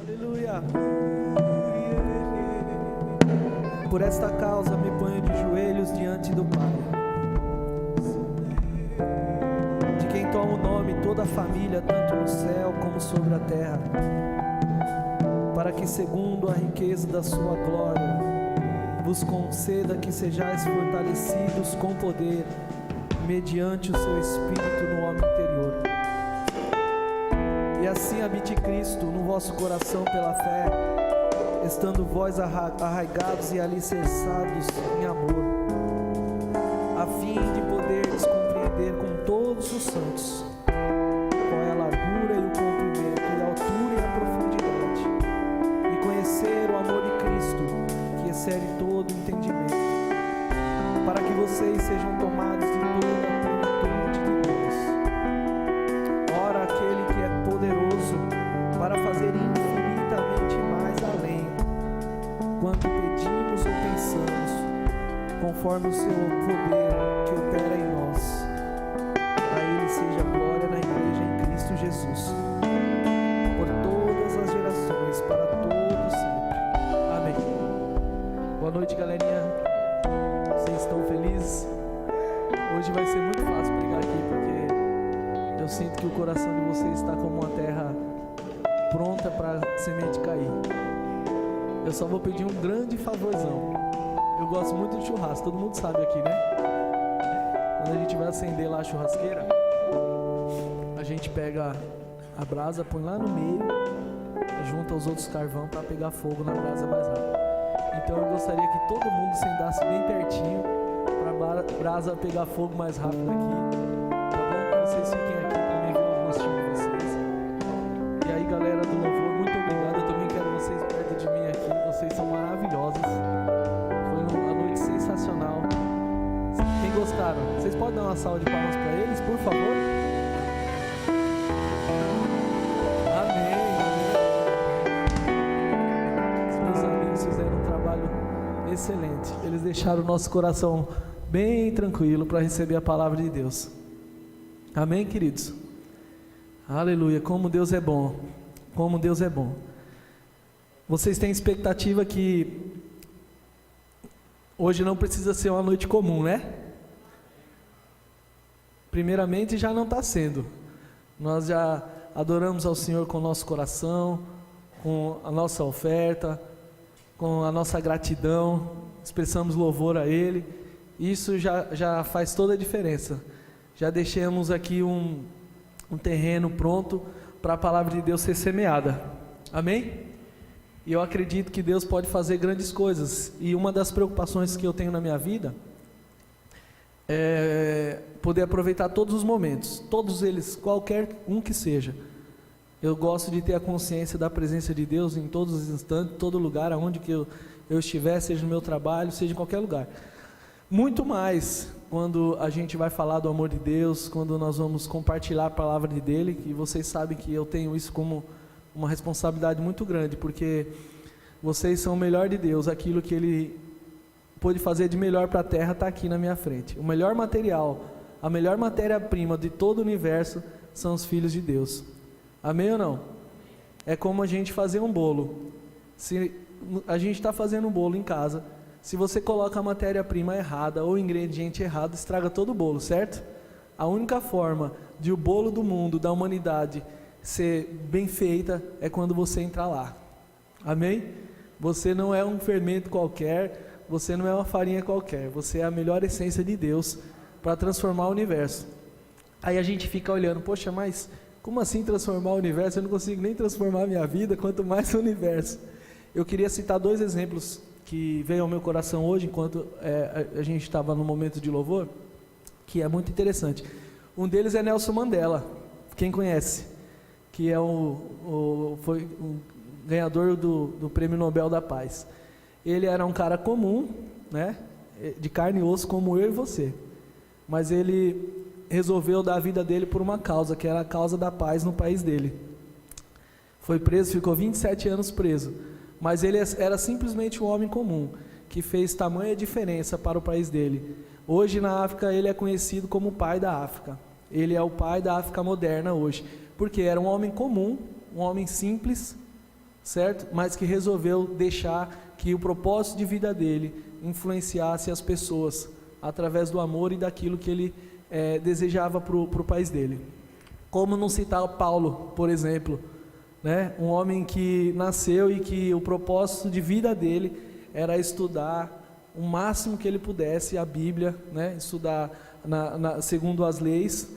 Aleluia. Por esta causa me ponho de joelhos diante do Pai, de quem toma o nome toda a família, tanto no céu como sobre a terra, para que, segundo a riqueza da sua glória, vos conceda que sejais fortalecidos com poder, mediante o seu Espírito no homem interior. E assim habite Cristo no vosso coração pela fé, estando vós arraigados e alicerçados em amor, a fim de poderes compreender com todos os santos qual é a largura e o comprimento, e a altura e a profundidade, e conhecer o amor de Cristo, que excede todo entendimento, para que vocês sejam tomados de toda a plenitude de Deus. Ora, aquele que é poderoso para fazer infinitamente mais além, quanto pedimos ou pensamos, conforme o seu poder que opera em nós. A Ele seja glória na Igreja em Cristo Jesus, por todas as gerações, para todos sempre. Amém. Boa noite, galerinha. Vocês estão felizes? Hoje vai ser muito fácil pregar aqui, porque eu sinto que o coração de vocês está como uma terra pronta para a semente cair. Eu só vou pedir um grande favorzão. Eu gosto muito de churrasco, todo mundo sabe aqui, né? Quando a gente vai acender lá a churrasqueira, a gente pega a brasa, põe lá no meio, junta os outros carvão para pegar fogo na brasa mais rápido. Então eu gostaria que todo mundo sentasse bem pertinho para a brasa pegar fogo mais rápido aqui, tá bom? Que vocês fiquem aqui para mim ver o rostinho de vocês. E aí, galera do louvor, muito obrigado. Eu também quero vocês perto de mim aqui. Vocês são maravilhosos. Foi uma noite sensacional. Quem gostaram? Vocês podem dar uma salva de palmas para eles, por favor? Amém, amém. Os meus amigos fizeram um trabalho excelente. Eles deixaram o nosso coração bem tranquilo para receber a palavra de Deus. Amém, queridos? Aleluia, como Deus é bom. Como Deus é bom. Vocês têm expectativa que hoje não precisa ser uma noite comum, né? Primeiramente, já não está sendo. Nós já adoramos ao Senhor com o nosso coração, com a nossa oferta, com a nossa gratidão, expressamos louvor a Ele. Isso já faz toda a diferença. Já deixamos aqui um terreno pronto para a palavra de Deus ser semeada. Amém? E eu acredito que Deus pode fazer grandes coisas. E uma das preocupações que eu tenho na minha vida é poder aproveitar todos os momentos, todos eles, qualquer um que seja. Eu gosto de ter a consciência da presença de Deus em todos os instantes, em todo lugar, aonde que eu estiver, seja no meu trabalho, seja em qualquer lugar. Muito mais quando a gente vai falar do amor de Deus, quando nós vamos compartilhar a palavra dele, e vocês sabem que eu tenho isso como uma responsabilidade muito grande, porque vocês são o melhor de Deus, aquilo que Ele pôde fazer de melhor para a terra está aqui na minha frente. O melhor material, a melhor matéria-prima de todo o universo são os filhos de Deus. Amém ou não? É como a gente fazer um bolo. Se a gente está fazendo um bolo em casa, se você coloca a matéria-prima errada ou o ingrediente errado, estraga todo o bolo, certo? A única forma de o bolo do mundo, da humanidade, ser bem feita é quando você entrar lá. Amém? Você não é um fermento qualquer, você não é uma farinha qualquer, você é a melhor essência de Deus para transformar o universo. Aí a gente fica olhando, poxa, mas como assim transformar o universo? Eu não consigo nem transformar a minha vida, quanto mais o universo. Eu queria citar dois exemplos que veio ao meu coração hoje, enquanto a gente estava no momento de louvor, que é muito interessante. Um deles é Nelson Mandela, quem conhece, que é foi o ganhador do Prêmio Nobel da Paz. Ele era um cara comum, né, de carne e osso como eu e você, mas ele resolveu dar a vida dele por uma causa, que era a causa da paz no país dele. Foi preso, ficou 27 anos preso, mas ele era simplesmente um homem comum, que fez tamanha diferença para o país dele. Hoje na África ele é conhecido como o pai da África. Ele é o pai da África moderna hoje, porque era um homem comum, um homem simples, certo? Mas que resolveu deixar que o propósito de vida dele influenciasse as pessoas através do amor e daquilo que ele desejava para o país dele. Como não citar Paulo, por exemplo, né? Um homem que nasceu e que o propósito de vida dele era estudar o máximo que ele pudesse a Bíblia, né? Estudar segundo as leis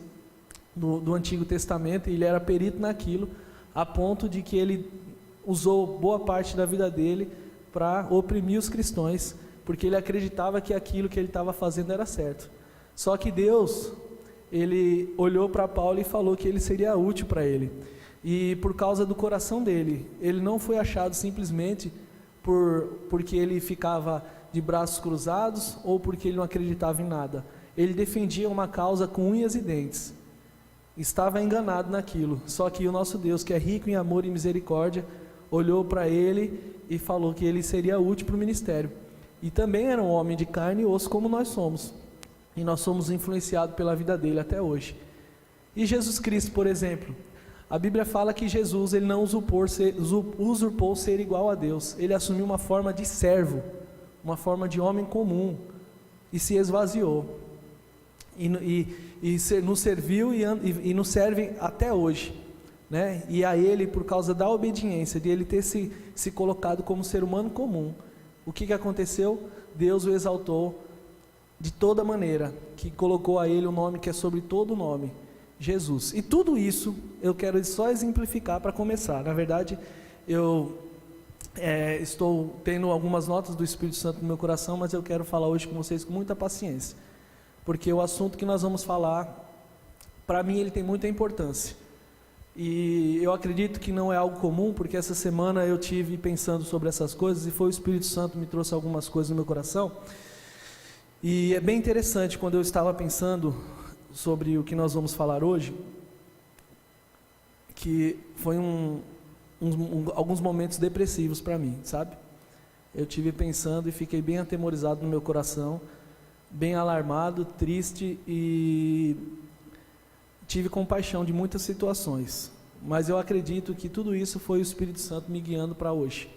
do Antigo Testamento, e ele era perito naquilo, a ponto de que ele usou boa parte da vida dele para oprimir os cristãos, porque ele acreditava que aquilo que ele estava fazendo era certo. Só que Deus, ele olhou para Paulo e falou que ele seria útil para ele, e por causa do coração dele, ele não foi achado simplesmente porque ele ficava de braços cruzados ou porque ele não acreditava em nada. Ele defendia uma causa com unhas e dentes, estava enganado naquilo. Só que o nosso Deus, que é rico em amor e misericórdia, olhou para ele e falou que ele seria útil para o ministério. E também era um homem de carne e osso como nós somos, e nós somos influenciados pela vida dele até hoje. E Jesus Cristo, por exemplo, a Bíblia fala que Jesus, ele não usurpou ser igual a Deus. Ele assumiu uma forma de servo, uma forma de homem comum, e se esvaziou, e nos serviu e nos serve até hoje, né? E a ele, por causa da obediência, de ele ter se colocado como ser humano comum, o que aconteceu? Deus o exaltou de toda maneira, que colocou a ele o nome que é sobre todo nome, Jesus. E tudo isso eu quero só exemplificar para começar. Na verdade, eu estou tendo algumas notas do Espírito Santo no meu coração, mas eu quero falar hoje com vocês com muita paciência, porque o assunto que nós vamos falar, para mim, ele tem muita importância, e eu acredito que não é algo comum, porque essa semana eu tive pensando sobre essas coisas, e foi o Espírito Santo que me trouxe algumas coisas no meu coração, e é bem interessante. Quando eu estava pensando sobre o que nós vamos falar hoje, que foi alguns momentos depressivos para mim, sabe? Eu tive pensando e fiquei bem atemorizado no meu coração, bem alarmado, triste, e tive compaixão de muitas situações, mas eu acredito que tudo isso foi o Espírito Santo me guiando para hoje,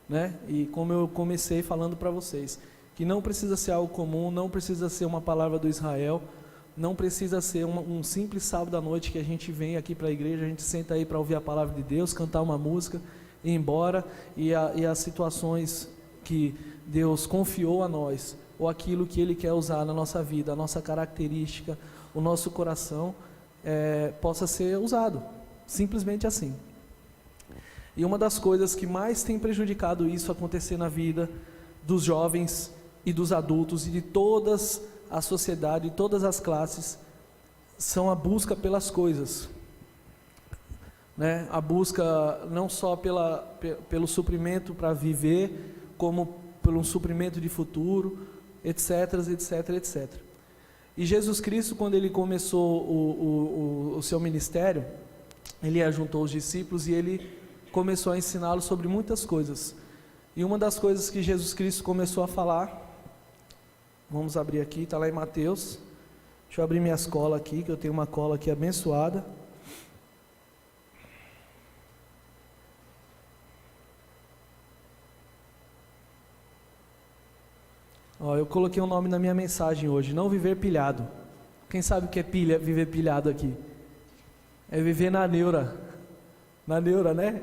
né? E como eu comecei falando para vocês, que não precisa ser algo comum, não precisa ser uma palavra do Israel, não precisa ser um simples sábado à noite que a gente vem aqui para a igreja, a gente senta aí para ouvir a palavra de Deus, cantar uma música, ir embora, e as situações que Deus confiou a nós, ou aquilo que Ele quer usar na nossa vida, a nossa característica, o nosso coração, possa ser usado, simplesmente assim. E uma das coisas que mais tem prejudicado isso acontecer na vida dos jovens e dos adultos e de todas a sociedade, de todas as classes, são a busca pelas coisas, né? A busca não só pelo suprimento para viver, como pelo suprimento de futuro, etc, etc, etc. E Jesus Cristo, quando ele começou o seu ministério, ele ajuntou os discípulos e ele começou a ensiná-los sobre muitas coisas. E uma das coisas que Jesus Cristo começou a falar, vamos abrir aqui, está lá em Mateus. Deixa eu abrir minhas colas aqui, que eu tenho uma cola aqui abençoada. Eu coloquei um nome na minha mensagem hoje: não viver pilhado. Quem sabe o que é viver pilhado aqui? É viver na neura, né?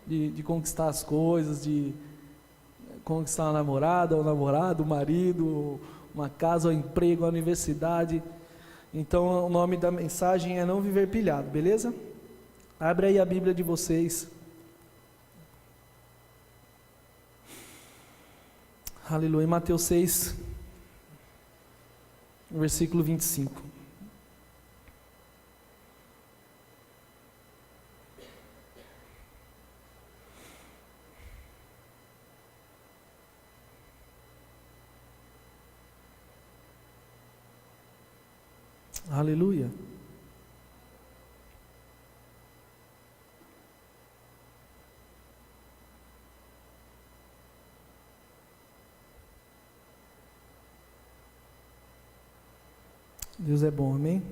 De conquistar as coisas, de conquistar uma namorada, ou namorado, o marido, uma casa, um emprego, uma universidade. Então o nome da mensagem é não viver pilhado, beleza? Abre aí a Bíblia de vocês. Aleluia. Mateus 6, versículo 25. Aleluia. Deus é bom, amém?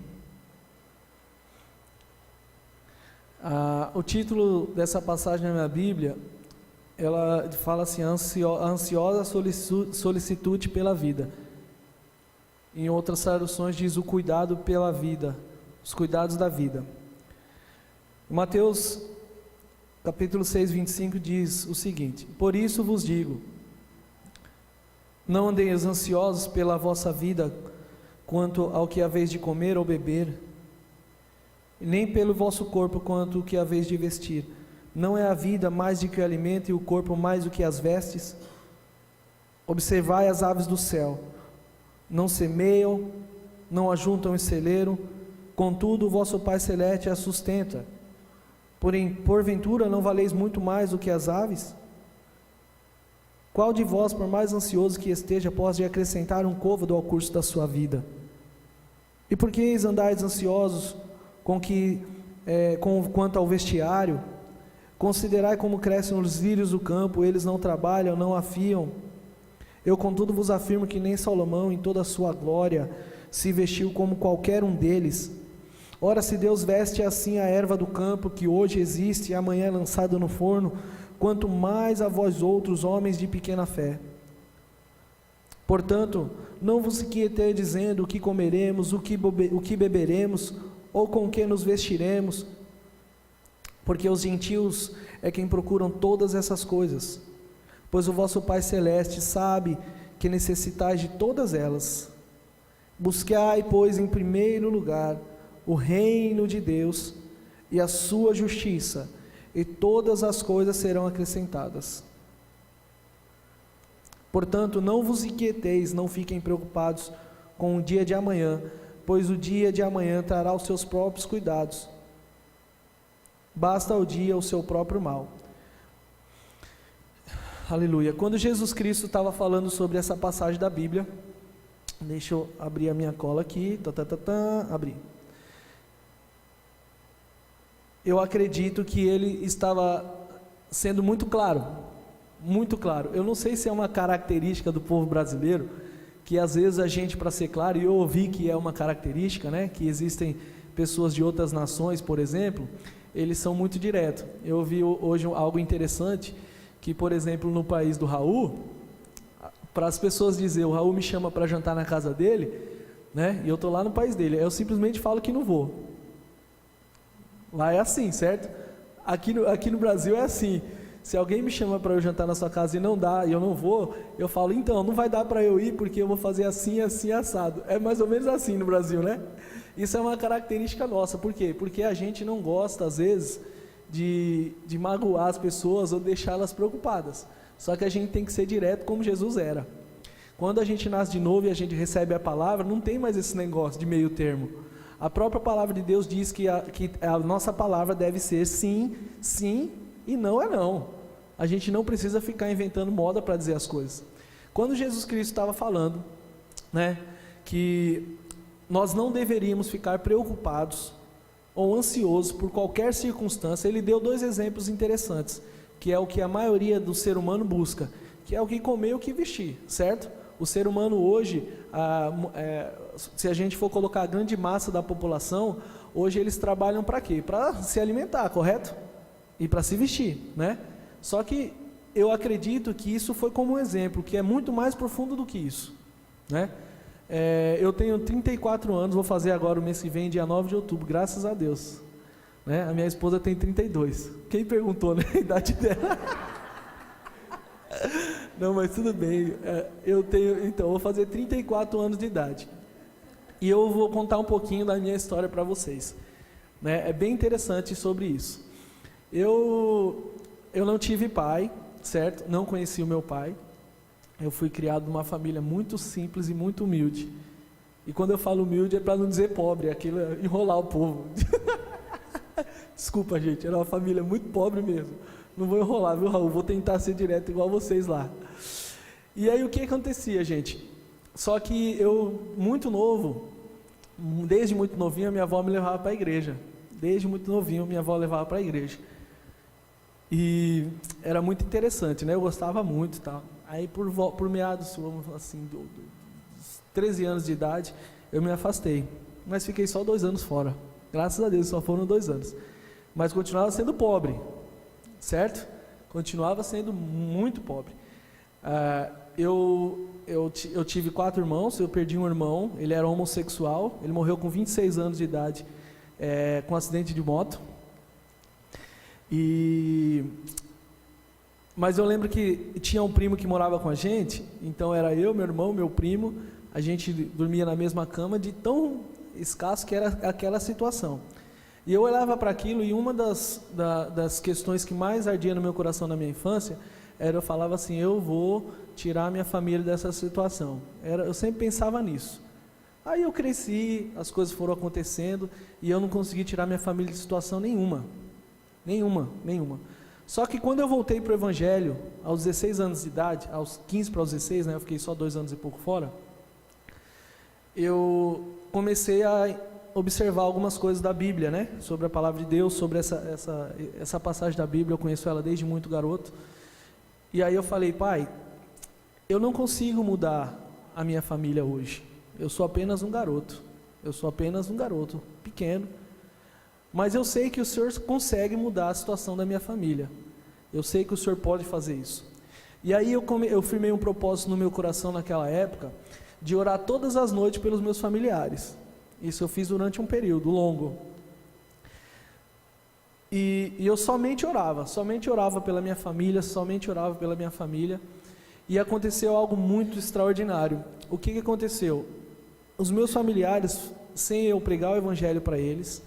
O título dessa passagem na minha Bíblia ela fala assim, a ansiosa solicitude pela vida. Em outras traduções diz o cuidado pela vida, os cuidados da vida. Mateus capítulo 6, 25 diz o seguinte: por isso vos digo, não andeis ansiosos pela vossa vida, quanto ao que haveis de comer ou beber, nem pelo vosso corpo quanto ao que haveis de vestir. Não é a vida mais do que o alimento, e o corpo mais do que as vestes? Observai as aves do céu, não semeiam, não ajuntam em celeiro, contudo o vosso Pai Celeste as sustenta. Porém, porventura não valeis muito mais do que as aves? Qual de vós, por mais ansioso que esteja, pode acrescentar um côvado ao curso da sua vida? E por que andais ansiosos quanto ao vestiário? Considerai como crescem os lírios do campo, eles não trabalham, não afiam. Eu contudo vos afirmo que nem Salomão em toda a sua glória se vestiu como qualquer um deles. Ora, se Deus veste assim a erva do campo, que hoje existe e amanhã é lançada no forno, quanto mais a vós outros, homens de pequena fé. Portanto, não vos inquieteis dizendo o que comeremos, o que beberemos, ou com que nos vestiremos, porque os gentios é quem procuram todas essas coisas, pois o vosso Pai Celeste sabe que necessitais de todas elas. Buscai, pois, em primeiro lugar o reino de Deus e a sua justiça, e todas as coisas serão acrescentadas. Portanto, não vos inquieteis, não fiquem preocupados com o dia de amanhã, pois o dia de amanhã trará os seus próprios cuidados. Basta ao dia o seu próprio mal. Aleluia. Quando Jesus Cristo estava falando sobre essa passagem da Bíblia, deixa eu abrir a minha cola aqui, abri. Eu acredito que ele estava sendo muito claro, muito claro. Eu não sei se é uma característica do povo brasileiro, que às vezes a gente, para ser claro, e eu ouvi que é uma característica, né, que existem pessoas de outras nações, por exemplo, eles são muito diretos. Eu ouvi hoje algo interessante, que, por exemplo, no país do Raul, para as pessoas dizer, o Raul me chama para jantar na casa dele, né, e eu estou lá no país dele, eu simplesmente falo que não vou. Lá é assim, certo? Aqui no Brasil é assim. Se alguém me chama para eu jantar na sua casa e não dá, e eu não vou, eu falo, então, não vai dar para eu ir, porque eu vou fazer assim, assim, assado. É mais ou menos assim no Brasil, né? Isso é uma característica nossa. Por quê? Porque a gente não gosta, às vezes, de magoar as pessoas ou deixá-las preocupadas. Só que a gente tem que ser direto como Jesus era. Quando a gente nasce de novo e a gente recebe a palavra, não tem mais esse negócio de meio termo. A própria palavra de Deus diz que a nossa palavra deve ser sim, sim, e não é não. A gente não precisa ficar inventando moda para dizer as coisas. Quando Jesus Cristo estava falando, né, que nós não deveríamos ficar preocupados ou ansiosos por qualquer circunstância, ele deu dois exemplos interessantes, que é o que a maioria do ser humano busca, que é o que comer e o que vestir, certo? O ser humano hoje, se a gente for colocar a grande massa da população, hoje eles trabalham para quê? Para se alimentar, correto? E para se vestir, né? Só que eu acredito que isso foi como um exemplo, que é muito mais profundo do que isso, né? Eu tenho 34 anos, vou fazer agora o mês que vem, dia 9 de outubro, graças a Deus, né? A minha esposa tem 32. Quem perguntou, né, a idade dela? Não, mas tudo bem. Eu vou fazer 34 anos de idade. E eu vou contar um pouquinho da minha história para vocês, né? É bem interessante sobre isso. Eu não tive pai, certo? Não conheci o meu pai. Eu fui criado numa família muito simples e muito humilde. E quando eu falo humilde é para não dizer pobre, aquilo é enrolar o povo. Desculpa, gente, era uma família muito pobre mesmo. Não vou enrolar, viu, Raul? Vou tentar ser direto igual vocês lá. E aí o que acontecia, gente? Só que eu, muito novo, desde muito novinho, a minha avó me levava para a igreja. Desde muito novinho, minha avó levava para a igreja. E era muito interessante, né? Eu gostava muito e tal. Aí por meados, assim, dos 13 anos de idade, eu me afastei. Mas fiquei só 2 anos fora. Graças a Deus, só foram 2 anos. Mas continuava sendo pobre, certo? continuava sendo muito pobre. Eu tive 4 irmãos, eu perdi um irmão, ele era homossexual, ele morreu com 26 anos de idade, com um acidente de moto. Mas eu lembro que tinha um primo que morava com a gente, então era eu, meu irmão, meu primo, a gente dormia na mesma cama, de tão escasso que era aquela situação. E eu olhava para aquilo, e uma das questões que mais ardia no meu coração na minha infância, eu falava assim, eu vou tirar minha família dessa situação. Eu sempre pensava nisso. Aí eu cresci, as coisas foram acontecendo, e eu não consegui tirar minha família de situação nenhuma. Só que quando eu voltei para o Evangelho, aos 16 anos de idade, aos 15 para os 16, né, eu fiquei só 2 anos e pouco fora, eu comecei a observar algumas coisas da Bíblia, né, sobre a palavra de Deus, sobre essa passagem da Bíblia. Eu conheço ela desde muito garoto, e aí eu falei, pai, eu não consigo mudar a minha família hoje, eu sou apenas um garoto pequeno, mas eu sei que o Senhor consegue mudar a situação da minha família, eu sei que o Senhor pode fazer isso. E aí eu firmei um propósito no meu coração naquela época, de orar todas as noites pelos meus familiares. Isso eu fiz durante um período longo, e eu somente orava pela minha família, e aconteceu algo muito extraordinário. O que aconteceu? Os meus familiares, sem eu pregar o Evangelho para eles,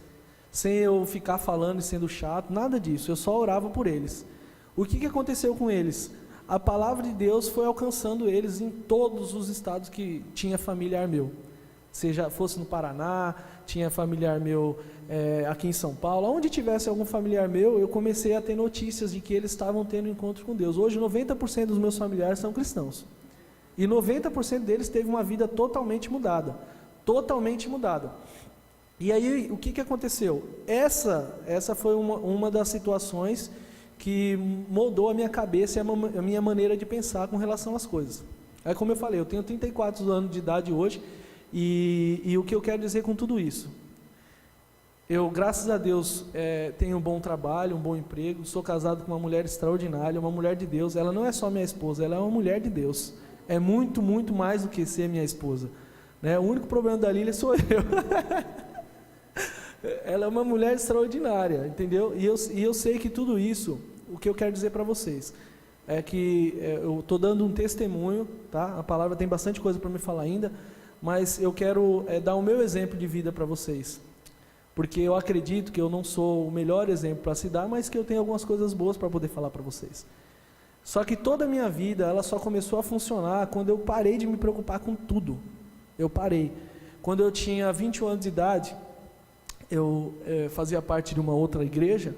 sem eu ficar falando e sendo chato, nada disso, eu só orava por eles. O que aconteceu com eles? A palavra de Deus foi alcançando eles em todos os estados que tinha familiar meu, seja fosse no Paraná, tinha familiar meu aqui em São Paulo, onde tivesse algum familiar meu, eu comecei a ter notícias de que eles estavam tendo encontro com Deus. Hoje 90% dos meus familiares são cristãos, e 90% deles teve uma vida totalmente mudada. E aí, o que aconteceu? Essa foi uma das situações que moldou a minha cabeça e a minha maneira de pensar com relação às coisas. Aí, como eu falei, eu tenho 34 anos de idade hoje, e o que eu quero dizer com tudo isso? Eu, graças a Deus, tenho um bom trabalho, um bom emprego, sou casado com uma mulher extraordinária, uma mulher de Deus. Ela não é só minha esposa, ela é uma mulher de Deus. É muito, muito mais do que ser minha esposa, né? O único problema da Lília sou eu. Ela é uma mulher extraordinária, entendeu? E eu sei que tudo isso, o que eu quero dizer para vocês, é que eu estou dando um testemunho, tá? A palavra tem bastante coisa para me falar ainda, mas eu quero dar o meu exemplo de vida para vocês, porque eu acredito que eu não sou o melhor exemplo para se dar, mas que eu tenho algumas coisas boas para poder falar para vocês. Só que toda a minha vida, ela só começou a funcionar quando eu parei de me preocupar com tudo. Eu parei. Quando eu tinha 21 anos de idade, eu fazia parte de uma outra igreja,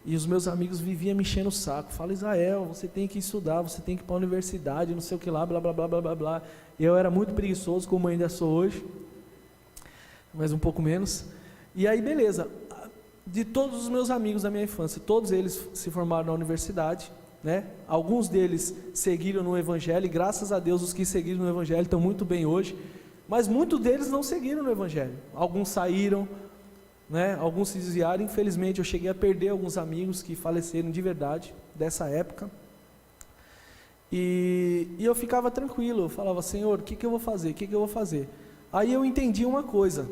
e os meus amigos viviam me enchendo o saco. Fala, Israel, você tem que estudar, você tem que ir para a universidade, não sei o que lá, blá, blá, blá, blá, blá, blá. E eu era muito preguiçoso, como ainda sou hoje, mas um pouco menos. E aí, beleza. De todos os meus amigos da minha infância, todos eles se formaram na universidade, né? Alguns deles seguiram no Evangelho, e graças a Deus os que seguiram no Evangelho estão muito bem hoje, mas muitos deles não seguiram no Evangelho. Alguns saíram, né? Alguns se desviaram. Infelizmente eu cheguei a perder alguns amigos que faleceram de verdade dessa época, e eu ficava tranquilo. Eu falava, Senhor, o que eu vou fazer? Aí eu entendi uma coisa,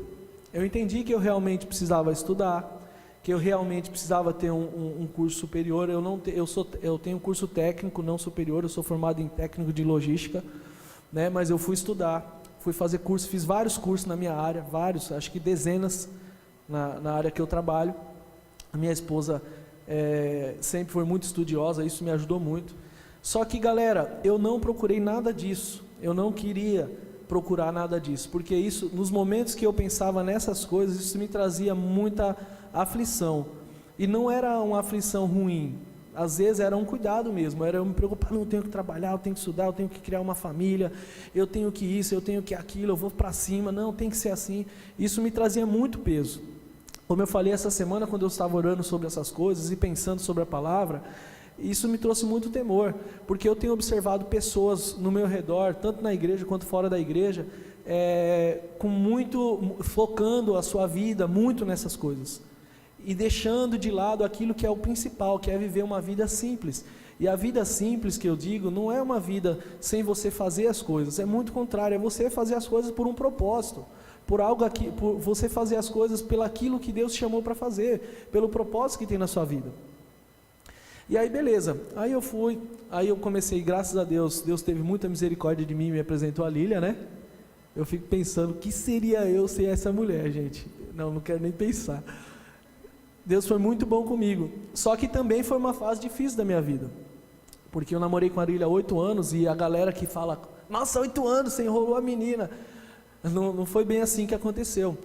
eu entendi que eu realmente precisava estudar, que eu realmente precisava ter um curso superior. Eu tenho um curso técnico, não superior, eu sou formado em técnico de logística, né? Mas eu fui estudar, fui fazer curso, fiz vários cursos na minha área, acho que dezenas, na área que eu trabalho. A minha esposa sempre foi muito estudiosa, isso me ajudou muito. Só que, galera, eu não procurei nada disso, eu não queria procurar nada disso, porque isso, nos momentos que eu pensava nessas coisas, isso me trazia muita aflição, e não era uma aflição ruim, às vezes era um cuidado mesmo, era eu me preocupar, não, eu tenho que trabalhar, eu tenho que estudar, eu tenho que criar uma família, eu tenho que isso, eu tenho que aquilo, eu vou para cima, não, tem que ser assim. Isso me trazia muito peso. Como eu falei essa semana, quando eu estava orando sobre essas coisas e pensando sobre a palavra, isso me trouxe muito temor, porque eu tenho observado pessoas no meu redor, tanto na igreja quanto fora da igreja, focando a sua vida muito nessas coisas, e deixando de lado aquilo que é o principal, que é viver uma vida simples. E a vida simples que eu digo, não é uma vida sem você fazer as coisas, é muito contrário, é você fazer as coisas por um propósito, por algo aqui, por você fazer as coisas pelo aquilo que Deus te chamou para fazer, pelo propósito que tem na sua vida. E aí beleza, aí eu comecei, graças a Deus, Deus teve muita misericórdia de mim, me apresentou a Lília, né? Eu fico pensando, o que seria eu sem essa mulher, gente? Não quero nem pensar. Deus foi muito bom comigo, só que também foi uma fase difícil da minha vida, porque eu namorei com a Lília há 8 anos, e a galera que fala, nossa, 8 anos, você enrolou a menina, não foi bem assim que aconteceu.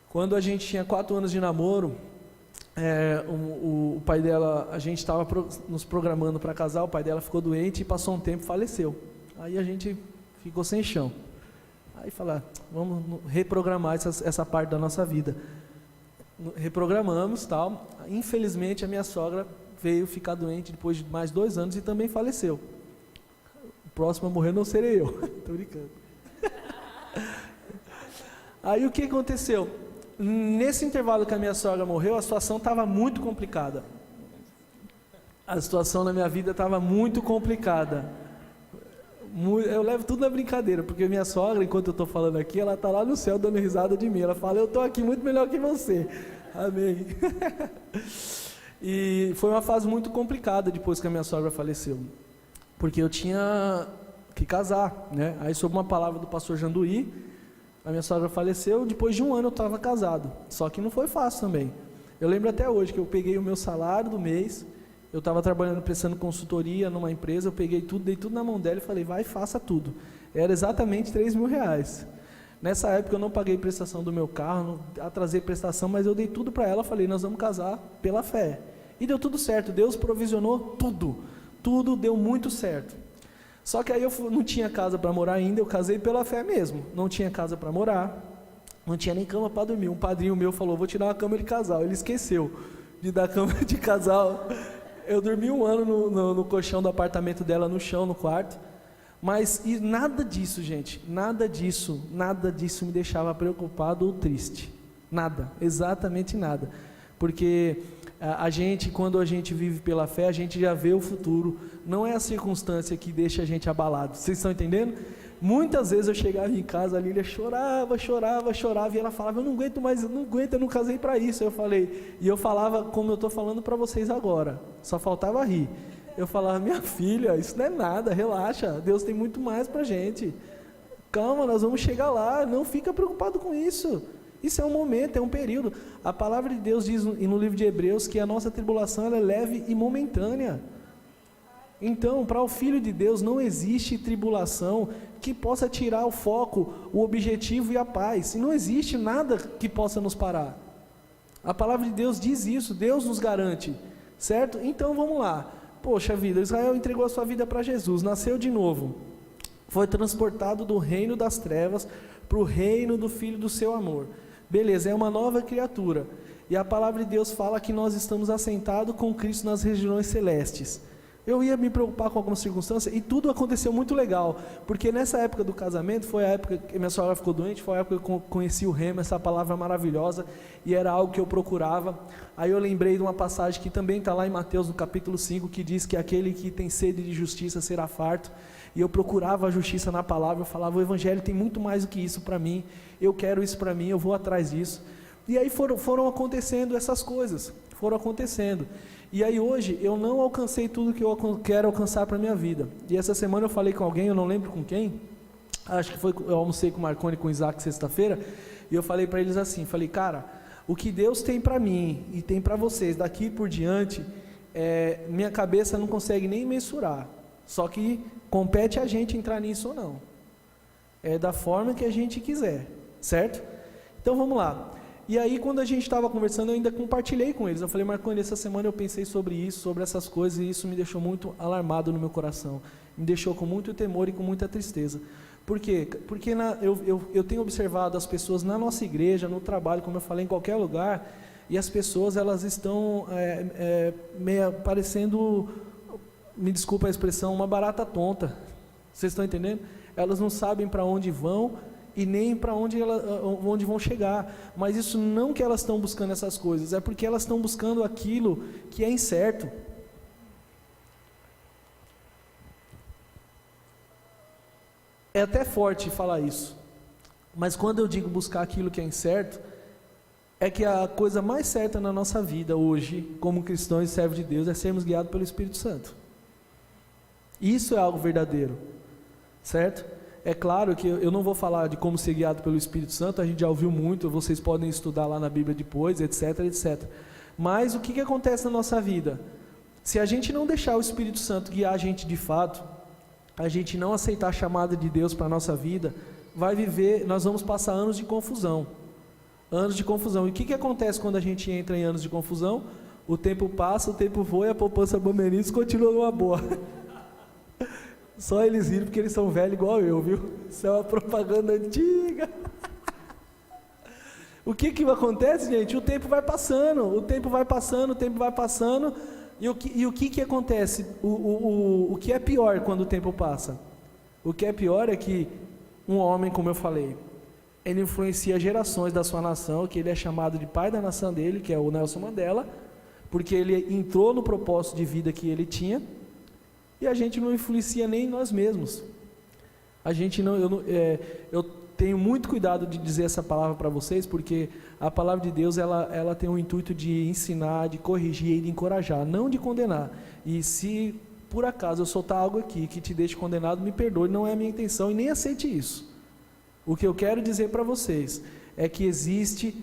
Quando a gente tinha 4 anos de namoro, o pai dela, a gente estava nos programando para casar, o pai dela ficou doente e passou um tempo e faleceu. Aí a gente ficou sem chão. Aí falar, vamos reprogramar essa parte da nossa vida. Reprogramamos, tal. Infelizmente a minha sogra veio ficar doente depois de mais 2 anos e também faleceu. O próximo a morrer não serei eu. Tô brincando. Aí o que aconteceu? Nesse intervalo que a minha sogra morreu, a situação estava muito complicada. A situação na minha vida estava muito complicada. Eu levo tudo na brincadeira, porque minha sogra, enquanto eu estou falando aqui, ela está lá no céu dando risada de mim. Ela fala, eu estou aqui muito melhor que você. Amém. E foi uma fase muito complicada depois que a minha sogra faleceu, porque eu tinha que casar, né? Aí, sob uma palavra do pastor Janduí, a minha sogra faleceu. Depois de 1 ano eu estava casado, só que não foi fácil também. Eu lembro até hoje que eu peguei o meu salário do mês, eu estava trabalhando, prestando consultoria numa empresa, eu peguei tudo, dei tudo na mão dela e falei, vai, faça tudo. Era exatamente R$3.000. Nessa época eu não paguei prestação do meu carro, não atrasei prestação, mas eu dei tudo para ela, falei, nós vamos casar pela fé. E deu tudo certo, Deus provisionou tudo deu muito certo. Só que aí eu não tinha casa para morar ainda, eu casei pela fé mesmo, não tinha casa para morar, não tinha nem cama para dormir. Um padrinho meu falou, vou te dar uma cama de casal, ele esqueceu de dar cama de casal. Eu dormi 1 ano no colchão do apartamento dela, no chão, no quarto. Mas nada disso, gente, nada disso me deixava preocupado ou triste. Nada, exatamente nada. Porque a gente, quando a gente vive pela fé, a gente já vê o futuro. Não é a circunstância que deixa a gente abalado. Vocês estão entendendo? Muitas vezes eu chegava em casa, a Lília chorava, e ela falava, eu não aguento mais, eu não casei para isso. Eu falava como eu estou falando para vocês agora, só faltava rir. Eu falava, minha filha, isso não é nada, relaxa, Deus tem muito mais para a gente. Calma, nós vamos chegar lá, não fica preocupado com isso. Isso é um momento, é um período. A palavra de Deus diz no livro de Hebreus que a nossa tribulação ela é leve e momentânea. Então, para o Filho de Deus não existe tribulação que possa tirar o foco, o objetivo e a paz. E não existe nada que possa nos parar. A palavra de Deus diz isso, Deus nos garante, certo? Então vamos lá. Poxa vida, Israel entregou a sua vida para Jesus, nasceu de novo, foi transportado do reino das trevas para o reino do Filho do seu amor. Beleza, é uma nova criatura. E a palavra de Deus fala que nós estamos assentados com Cristo nas regiões celestes. Eu ia me preocupar com alguma circunstância e tudo aconteceu muito legal, porque nessa época do casamento, foi a época que minha sogra ficou doente, foi a época que eu conheci o rema, essa palavra maravilhosa, e era algo que eu procurava. Aí eu lembrei de uma passagem que também está lá em Mateus, no capítulo 5, que diz que aquele que tem sede de justiça será farto, e eu procurava a justiça na palavra, eu falava, o evangelho tem muito mais do que isso para mim, eu quero isso para mim, eu vou atrás disso. E aí foram acontecendo essas coisas, foram acontecendo. E aí hoje eu não alcancei tudo que eu quero alcançar para a minha vida. E essa semana eu falei com alguém, eu não lembro com quem, acho que foi, eu almocei com o Marconi e com o Isaac sexta-feira, e eu falei para eles assim, falei, cara, o que Deus tem para mim e tem para vocês daqui por diante, minha cabeça não consegue nem mensurar, só que compete a gente entrar nisso ou não, é da forma que a gente quiser, certo? Então vamos lá. E aí quando a gente estava conversando, eu ainda compartilhei com eles, eu falei, Marconi, essa semana eu pensei sobre isso, sobre essas coisas, e isso me deixou muito alarmado no meu coração, me deixou com muito temor e com muita tristeza. Por quê? Porque eu tenho observado as pessoas na nossa igreja, no trabalho, como eu falei, em qualquer lugar, e as pessoas elas estão meio parecendo, me desculpa a expressão, uma barata tonta. Vocês estão entendendo? Elas não sabem para onde vão e nem para onde vão chegar, mas isso não que elas estão buscando essas coisas, é porque elas estão buscando aquilo que é incerto. é até forte falar isso, mas quando eu digo buscar aquilo que é incerto, é que a coisa mais certa na nossa vida hoje, como cristãos e servos de Deus, é sermos guiados pelo Espírito Santo. Isso é algo verdadeiro, certo? É claro que eu não vou falar de como ser guiado pelo Espírito Santo, a gente já ouviu muito, vocês podem estudar lá na Bíblia depois, etc, etc. Mas o que acontece na nossa vida? Se a gente não deixar o Espírito Santo guiar a gente de fato, a gente não aceitar a chamada de Deus para a nossa vida, nós vamos passar anos de confusão. Anos de confusão. E o que acontece quando a gente entra em anos de confusão? O tempo passa, o tempo voa e a poupança Bamenides continua numa boa. Só eles riram porque eles são velhos igual eu, viu? Isso é uma propaganda antiga. O que acontece, gente? O tempo vai passando, o tempo vai passando, o tempo vai passando. E o que acontece? O que é pior quando o tempo passa? O que é pior é que um homem, como eu falei, ele influencia gerações da sua nação, que ele é chamado de pai da nação dele, que é o Nelson Mandela, porque ele entrou no propósito de vida que ele tinha, e a gente não influencia nem nós mesmos. A gente não, eu tenho muito cuidado de dizer essa palavra para vocês, porque a palavra de Deus, ela tem o intuito de ensinar, de corrigir e de encorajar, não de condenar. E se por acaso eu soltar algo aqui que te deixe condenado, me perdoe, não é a minha intenção, e nem aceite isso. O que eu quero dizer para vocês é que existe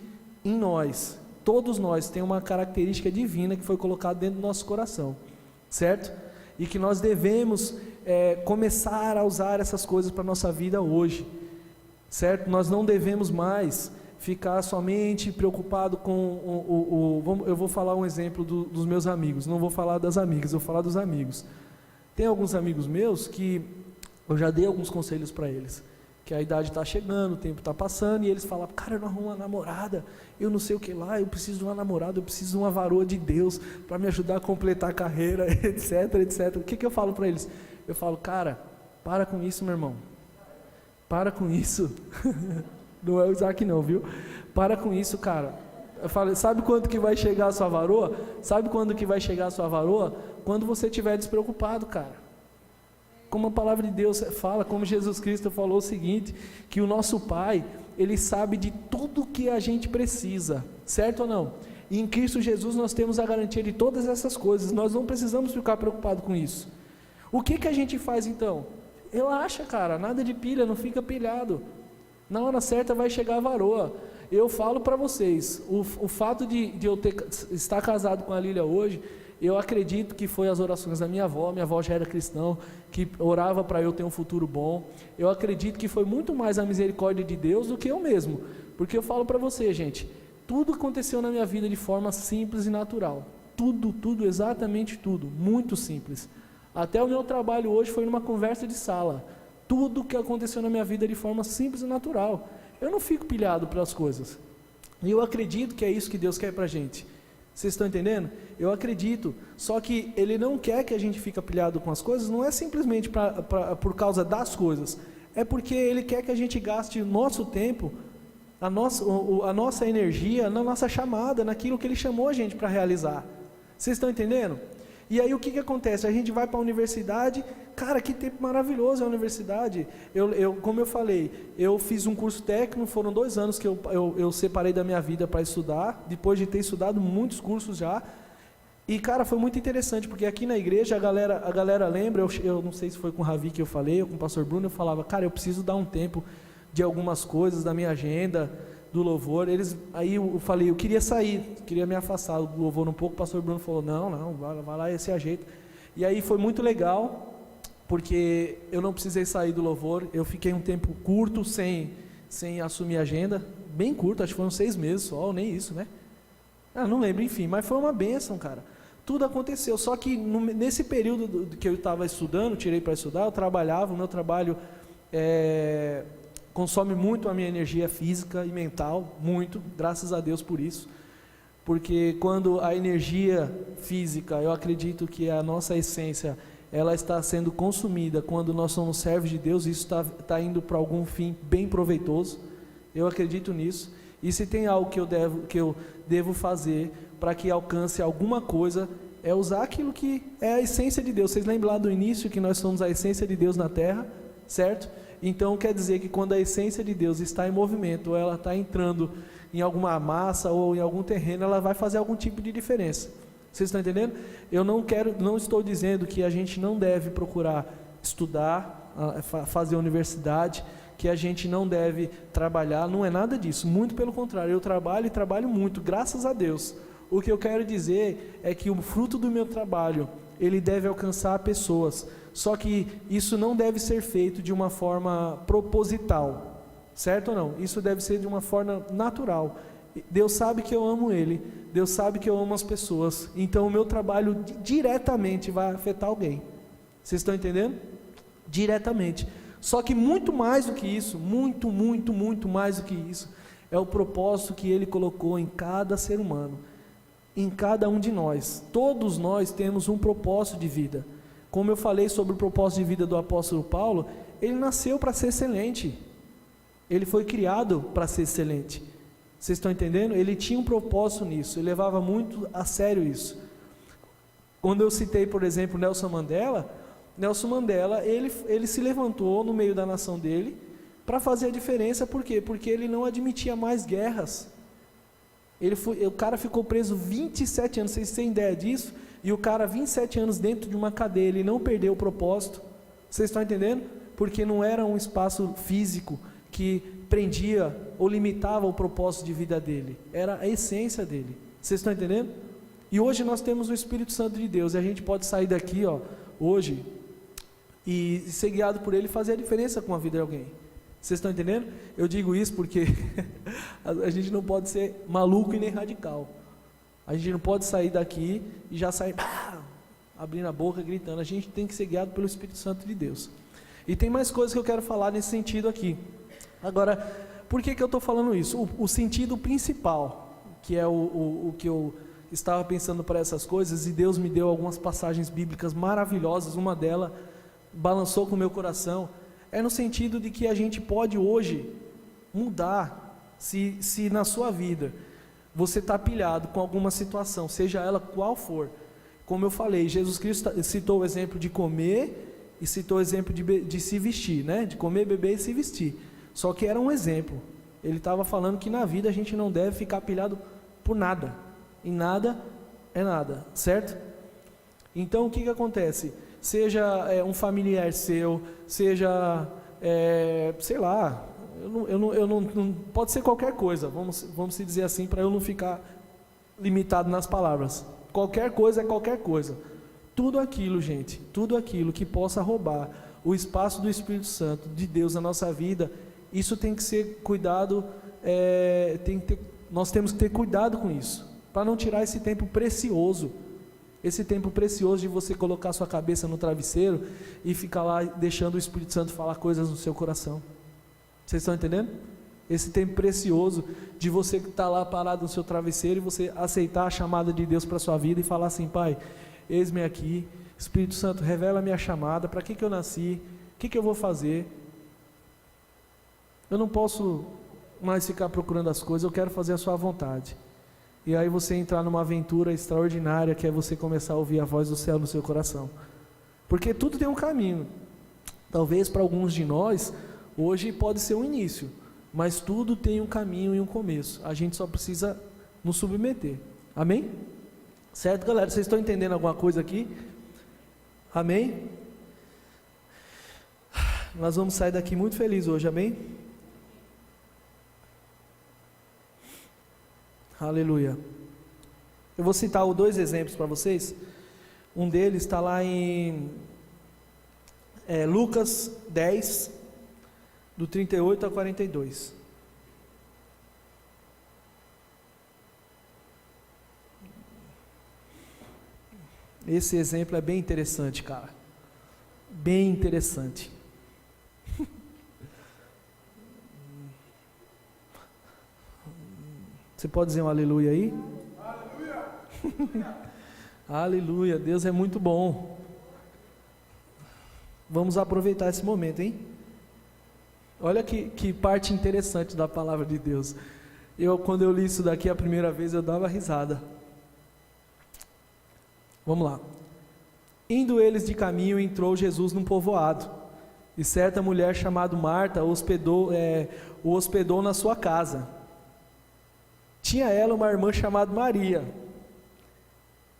em nós, todos nós, tem uma característica divina que foi colocada dentro do nosso coração, certo? E que nós devemos começar a usar essas coisas para a nossa vida hoje, certo? Nós não devemos mais ficar somente preocupado com eu vou falar um exemplo dos meus amigos, não vou falar das amigas, eu vou falar dos amigos. Tem alguns amigos meus que eu já dei alguns conselhos para eles, que a idade está chegando, o tempo está passando, e eles falam, cara, eu não arrumo uma namorada, eu não sei o que lá, eu preciso de uma namorada, eu preciso de uma varoa de Deus, para me ajudar a completar a carreira, etc, etc. O que eu falo para eles? Eu falo, cara, para com isso, meu irmão, para com isso, não é o Isaac não, viu? Para com isso, cara. Eu falo, sabe quando que vai chegar a sua varoa? Sabe quando que vai chegar a sua varoa? Quando você estiver despreocupado, cara. Como a palavra de Deus fala, como Jesus Cristo falou o seguinte, que o nosso Pai, Ele sabe de tudo que a gente precisa, certo ou não? E em Cristo Jesus nós temos a garantia de todas essas coisas, nós não precisamos ficar preocupados com isso. O que a gente faz então? Relaxa, cara, nada de pilha, não fica pilhado, na hora certa vai chegar a varoa. Eu falo para vocês, o fato de eu estar casado com a Lília hoje, eu acredito que foi as orações da minha avó já era cristã, que orava para eu ter um futuro bom. Eu acredito que foi muito mais a misericórdia de Deus do que eu mesmo, porque eu falo para você, gente, tudo aconteceu na minha vida de forma simples e natural, tudo, exatamente tudo, muito simples. Até o meu trabalho hoje foi numa conversa de sala, tudo que aconteceu na minha vida de forma simples e natural. Eu não fico pilhado pelas coisas, e eu acredito que é isso que Deus quer para a gente. Vocês estão entendendo? Eu acredito, só que Ele não quer que a gente fique pilhado com as coisas, não é simplesmente por causa das coisas, é porque Ele quer que a gente gaste o nosso tempo, a nossa energia, na nossa chamada, naquilo que Ele chamou a gente para realizar. Vocês estão entendendo? E aí o que acontece? A gente vai para a universidade, cara, que tempo maravilhoso é a universidade. Como eu falei, eu fiz um curso técnico, foram 2 anos que eu separei da minha vida para estudar, depois de ter estudado muitos cursos já. E cara, foi muito interessante, porque aqui na igreja a galera lembra, eu não sei se foi com o Ravi que eu falei, ou com o pastor Bruno, eu falava, cara, eu preciso dar um tempo de algumas coisas da minha agenda, do louvor. Aí eu falei, eu queria sair, queria me afastar do louvor um pouco. O pastor Bruno falou, não, vai lá, esse ajeita. E aí foi muito legal, porque eu não precisei sair do louvor, eu fiquei um tempo curto, sem assumir agenda, bem curto, acho que foram 6 meses só, ou nem isso, né? Não lembro, enfim, mas foi uma bênção, cara. Tudo aconteceu, só que nesse período que eu estava estudando, tirei para estudar, eu trabalhava, o meu trabalho consome muito a minha energia física e mental, muito, graças a Deus por isso, porque quando a energia física, eu acredito que a nossa essência, ela está sendo consumida, quando nós somos servos de Deus, isso está indo para algum fim bem proveitoso, eu acredito nisso, e se tem algo que eu devo fazer para que alcance alguma coisa, é usar aquilo que é a essência de Deus. Vocês lembram lá do início que nós somos a essência de Deus na terra, certo? Então quer dizer que quando a essência de Deus está em movimento, ou ela está entrando em alguma massa ou em algum terreno, ela vai fazer algum tipo de diferença. Vocês estão entendendo? Eu não estou dizendo que a gente não deve procurar estudar, fazer universidade, que a gente não deve trabalhar, não é nada disso, muito pelo contrário, eu trabalho e trabalho muito, graças a Deus. O que eu quero dizer é que o fruto do meu trabalho, ele deve alcançar pessoas, só que isso não deve ser feito de uma forma proposital, certo ou não? Isso deve ser de uma forma natural. Deus sabe que eu amo Ele, Deus sabe que eu amo as pessoas, então o meu trabalho diretamente vai afetar alguém. Vocês estão entendendo? Diretamente. Só que muito mais do que isso, muito mais do que isso, é o propósito que Ele colocou em cada ser humano, em cada um de nós. Todos nós temos um propósito de vida. Como eu falei sobre o propósito de vida do apóstolo Paulo, ele nasceu para ser excelente, ele foi criado para ser excelente. Vocês estão entendendo? Ele tinha um propósito nisso, ele levava muito a sério isso. Quando eu citei, por exemplo, Nelson Mandela, ele se levantou no meio da nação dele para fazer a diferença. Por quê? Porque ele não admitia mais guerras. O cara ficou preso 27 anos, vocês têm ideia disso? E o cara 27 anos dentro de uma cadeia, ele não perdeu o propósito. Vocês estão entendendo? Porque não era um espaço físico que prendia ou limitava o propósito de vida dele, era a essência dele. Vocês estão entendendo? E hoje nós temos o Espírito Santo de Deus, e a gente pode sair daqui hoje e ser guiado por Ele e fazer a diferença com a vida de alguém. Vocês estão entendendo? Eu digo isso porque a gente não pode ser maluco e nem radical. A gente não pode sair daqui e já sair abrindo a boca, gritando. A gente tem que ser guiado pelo Espírito Santo de Deus. E tem mais coisas que eu quero falar nesse sentido aqui. Agora, por que eu estou falando isso? O sentido principal, que é o que eu estava pensando para essas coisas, e Deus me deu algumas passagens bíblicas maravilhosas, uma delas balançou com o meu coração, é no sentido de que a gente pode hoje mudar, se na sua vida você está pilhado com alguma situação, seja ela qual for. Como eu falei, Jesus Cristo citou o exemplo de comer e citou o exemplo de se vestir, né? De comer, beber e se vestir. Só que era um exemplo. Ele estava falando que na vida a gente não deve ficar pilhado por nada. E nada é nada, certo? Então o que acontece? Seja um familiar seu, seja, sei lá, eu não pode ser qualquer coisa, vamos se dizer assim, para eu não ficar limitado nas palavras. Qualquer coisa é qualquer coisa. Tudo aquilo, gente, tudo aquilo que possa roubar o espaço do Espírito Santo, de Deus na nossa vida, isso tem que ser cuidado, nós temos que ter cuidado com isso, para não tirar esse tempo precioso de você colocar sua cabeça no travesseiro e ficar lá deixando o Espírito Santo falar coisas no seu coração. Vocês estão entendendo? Esse tempo precioso de você estar lá parado no seu travesseiro e você aceitar a chamada de Deus para a sua vida e falar assim: Pai, eis-me aqui, Espírito Santo, revela a minha chamada, para que eu nasci, o que eu vou fazer. Eu não posso mais ficar procurando as coisas, eu quero fazer a sua vontade. E aí você entrar numa aventura extraordinária, que é você começar a ouvir a voz do céu no seu coração. Porque tudo tem um caminho. Talvez para alguns de nós, hoje pode ser um início, mas tudo tem um caminho e um começo. A gente só precisa nos submeter. Amém? Certo, galera? Vocês estão entendendo alguma coisa aqui? Amém? Nós vamos sair daqui muito felizes hoje, amém? Aleluia. Eu vou citar dois exemplos para vocês. Um deles está lá em Lucas 10, do 38 a 42. Esse exemplo é bem interessante, cara. Bem interessante. Você pode dizer um aleluia aí? Aleluia! Aleluia, Deus é muito bom. Vamos aproveitar esse momento, hein? Olha que parte interessante da palavra de Deus. Quando eu li isso daqui a primeira vez, eu dava risada. Vamos lá. Indo eles de caminho, entrou Jesus num povoado, e certa mulher chamada Marta o hospedou na sua casa. Tinha ela uma irmã chamada Maria,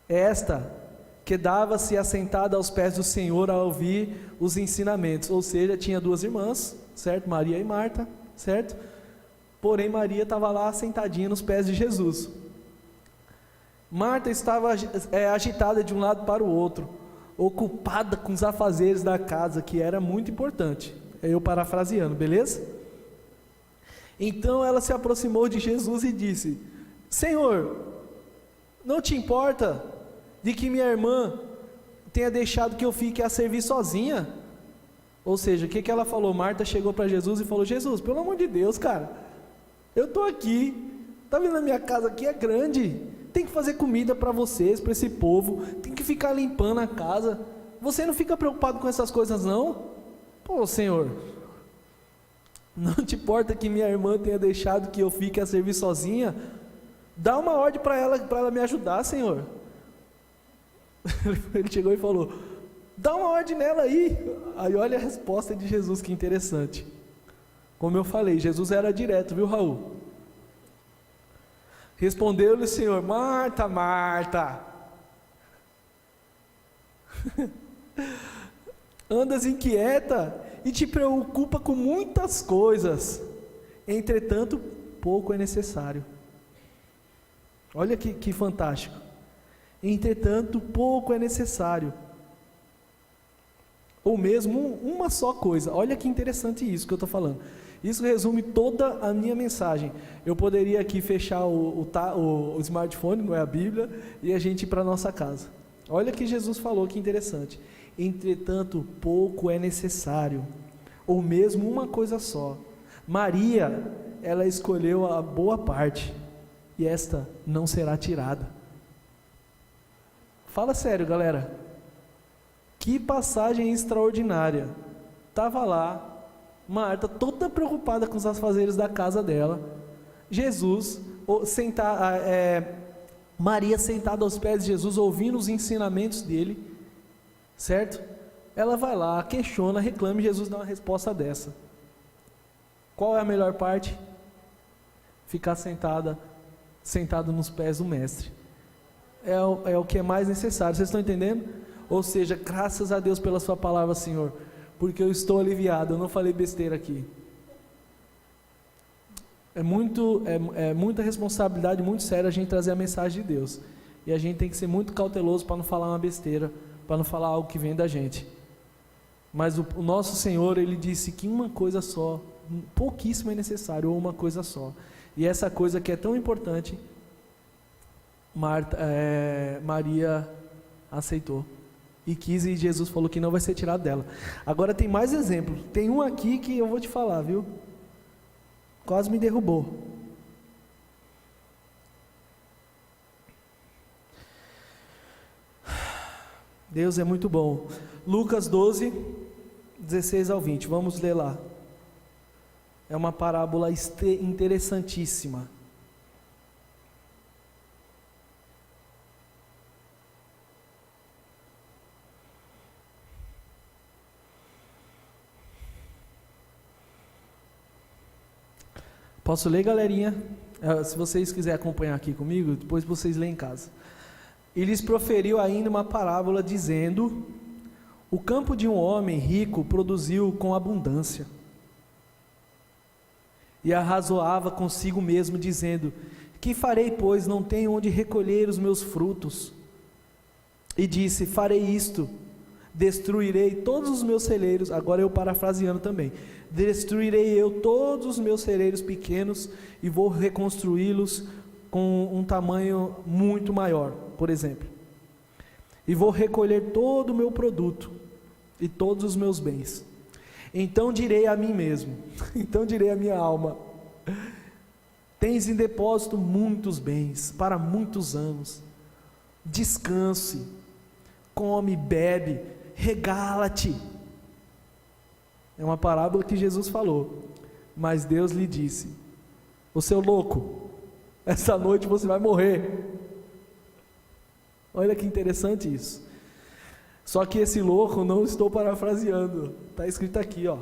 esta quedava-se assentada aos pés do Senhor a ouvir os ensinamentos. Ou seja, tinha duas irmãs, certo? Maria e Marta, certo? Porém Maria estava lá sentadinha nos pés de Jesus. Marta estava agitada de um lado para o outro, ocupada com os afazeres da casa, que era muito importante. Eu parafraseando, beleza? Então ela se aproximou de Jesus e disse: Senhor, não te importa de que minha irmã tenha deixado que eu fique a servir sozinha? Ou seja, o que ela falou? Marta chegou para Jesus e falou: Jesus, pelo amor de Deus, cara, eu estou aqui, está vendo a minha casa aqui é grande, tem que fazer comida para vocês, para esse povo, tem que ficar limpando a casa, você não fica preocupado com essas coisas não? Pô, Senhor, não te importa que minha irmã tenha deixado que eu fique a servir sozinha? Dá uma ordem para ela me ajudar, Senhor. Ele chegou e falou: dá uma ordem nela aí. Aí olha a resposta de Jesus, que interessante. Como eu falei, Jesus era direto, viu, Raul? Respondeu-lhe o Senhor: Marta, Marta, andas inquieta e te preocupa com muitas coisas, entretanto pouco é necessário. Olha que fantástico. Entretanto pouco é necessário, ou mesmo uma só coisa. Olha que interessante isso que eu estou falando. Isso resume toda a minha mensagem. Eu poderia aqui fechar o smartphone, não é a Bíblia, e a gente ir para a nossa casa. Olha que Jesus falou, que interessante. Entretanto pouco é necessário, ou mesmo uma coisa só. Maria, ela escolheu a boa parte, e esta não será tirada. Fala sério, galera. Que passagem extraordinária. Estava lá Marta, toda preocupada com os afazeres da casa dela. Jesus, Maria sentada aos pés de Jesus, ouvindo os ensinamentos dele, certo? Ela vai lá, questiona, reclama, e Jesus dá uma resposta dessa. Qual é a melhor parte? Ficar sentado nos pés do mestre. É o que é mais necessário. Vocês estão entendendo? Ou seja, graças a Deus pela sua palavra, Senhor, porque eu estou aliviado, eu não falei besteira aqui. É muita responsabilidade, muito séria a gente trazer a mensagem de Deus, e a gente tem que ser muito cauteloso para não falar uma besteira, para não falar algo que vem da gente. Mas o nosso Senhor, Ele disse que uma coisa só, pouquíssimo é necessário, ou uma coisa só, e essa coisa que é tão importante, Maria aceitou e quis, e Jesus falou que não vai ser tirado dela. Agora tem mais exemplos. Tem um aqui que eu vou te falar, viu? Quase me derrubou. Deus é muito bom. Lucas 12, 16 ao 20. Vamos ler lá. É uma parábola interessantíssima. Posso ler, galerinha? Se vocês quiserem acompanhar aqui comigo, depois vocês lêem em casa. E lhes proferiu ainda uma parábola, dizendo: o campo de um homem rico produziu com abundância. E arrazoava consigo mesmo, dizendo: que farei, pois não tenho onde recolher os meus frutos? E disse: farei isto, destruirei todos os meus celeiros. Agora eu parafraseando também: destruirei eu todos os meus celeiros pequenos e vou reconstruí-los com um tamanho muito maior, por exemplo. E vou recolher todo o meu produto e todos os meus bens. Então direi a mim mesmo, então direi à minha alma: tens em depósito muitos bens para muitos anos. Descanse, come, bebe, regala-te. É uma parábola que Jesus falou, mas Deus lhe disse: ô seu louco, essa noite você vai morrer. Olha que interessante isso. Só que esse louco, não estou parafraseando, está escrito aqui, ó.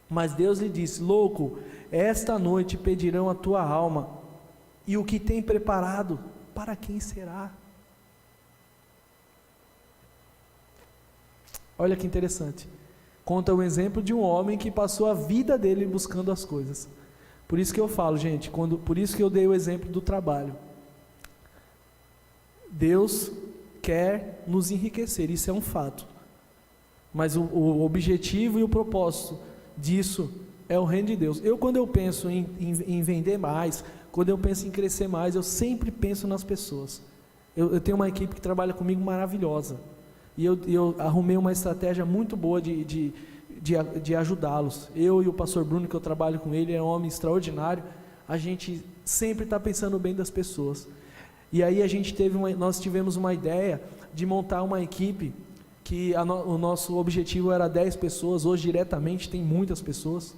Mas Deus lhe disse: louco, esta noite pedirão a tua alma, e o que tem preparado, para quem será? Olha que interessante. Conta o exemplo de um homem que passou a vida dele buscando as coisas. Por isso que eu falo, gente, por isso que eu dei o exemplo do trabalho. Deus quer nos enriquecer, isso é um fato. Mas o objetivo e o propósito disso é o reino de Deus. Quando eu penso em vender mais, quando eu penso em crescer mais, eu sempre penso nas pessoas. Eu tenho uma equipe que trabalha comigo maravilhosa. E eu arrumei uma estratégia muito boa de ajudá-los. Eu e o pastor Bruno, que eu trabalho com ele, é um homem extraordinário. A gente sempre está pensando bem das pessoas. E aí nós tivemos uma ideia de montar uma equipe que o nosso objetivo era 10 pessoas. Hoje diretamente tem muitas pessoas.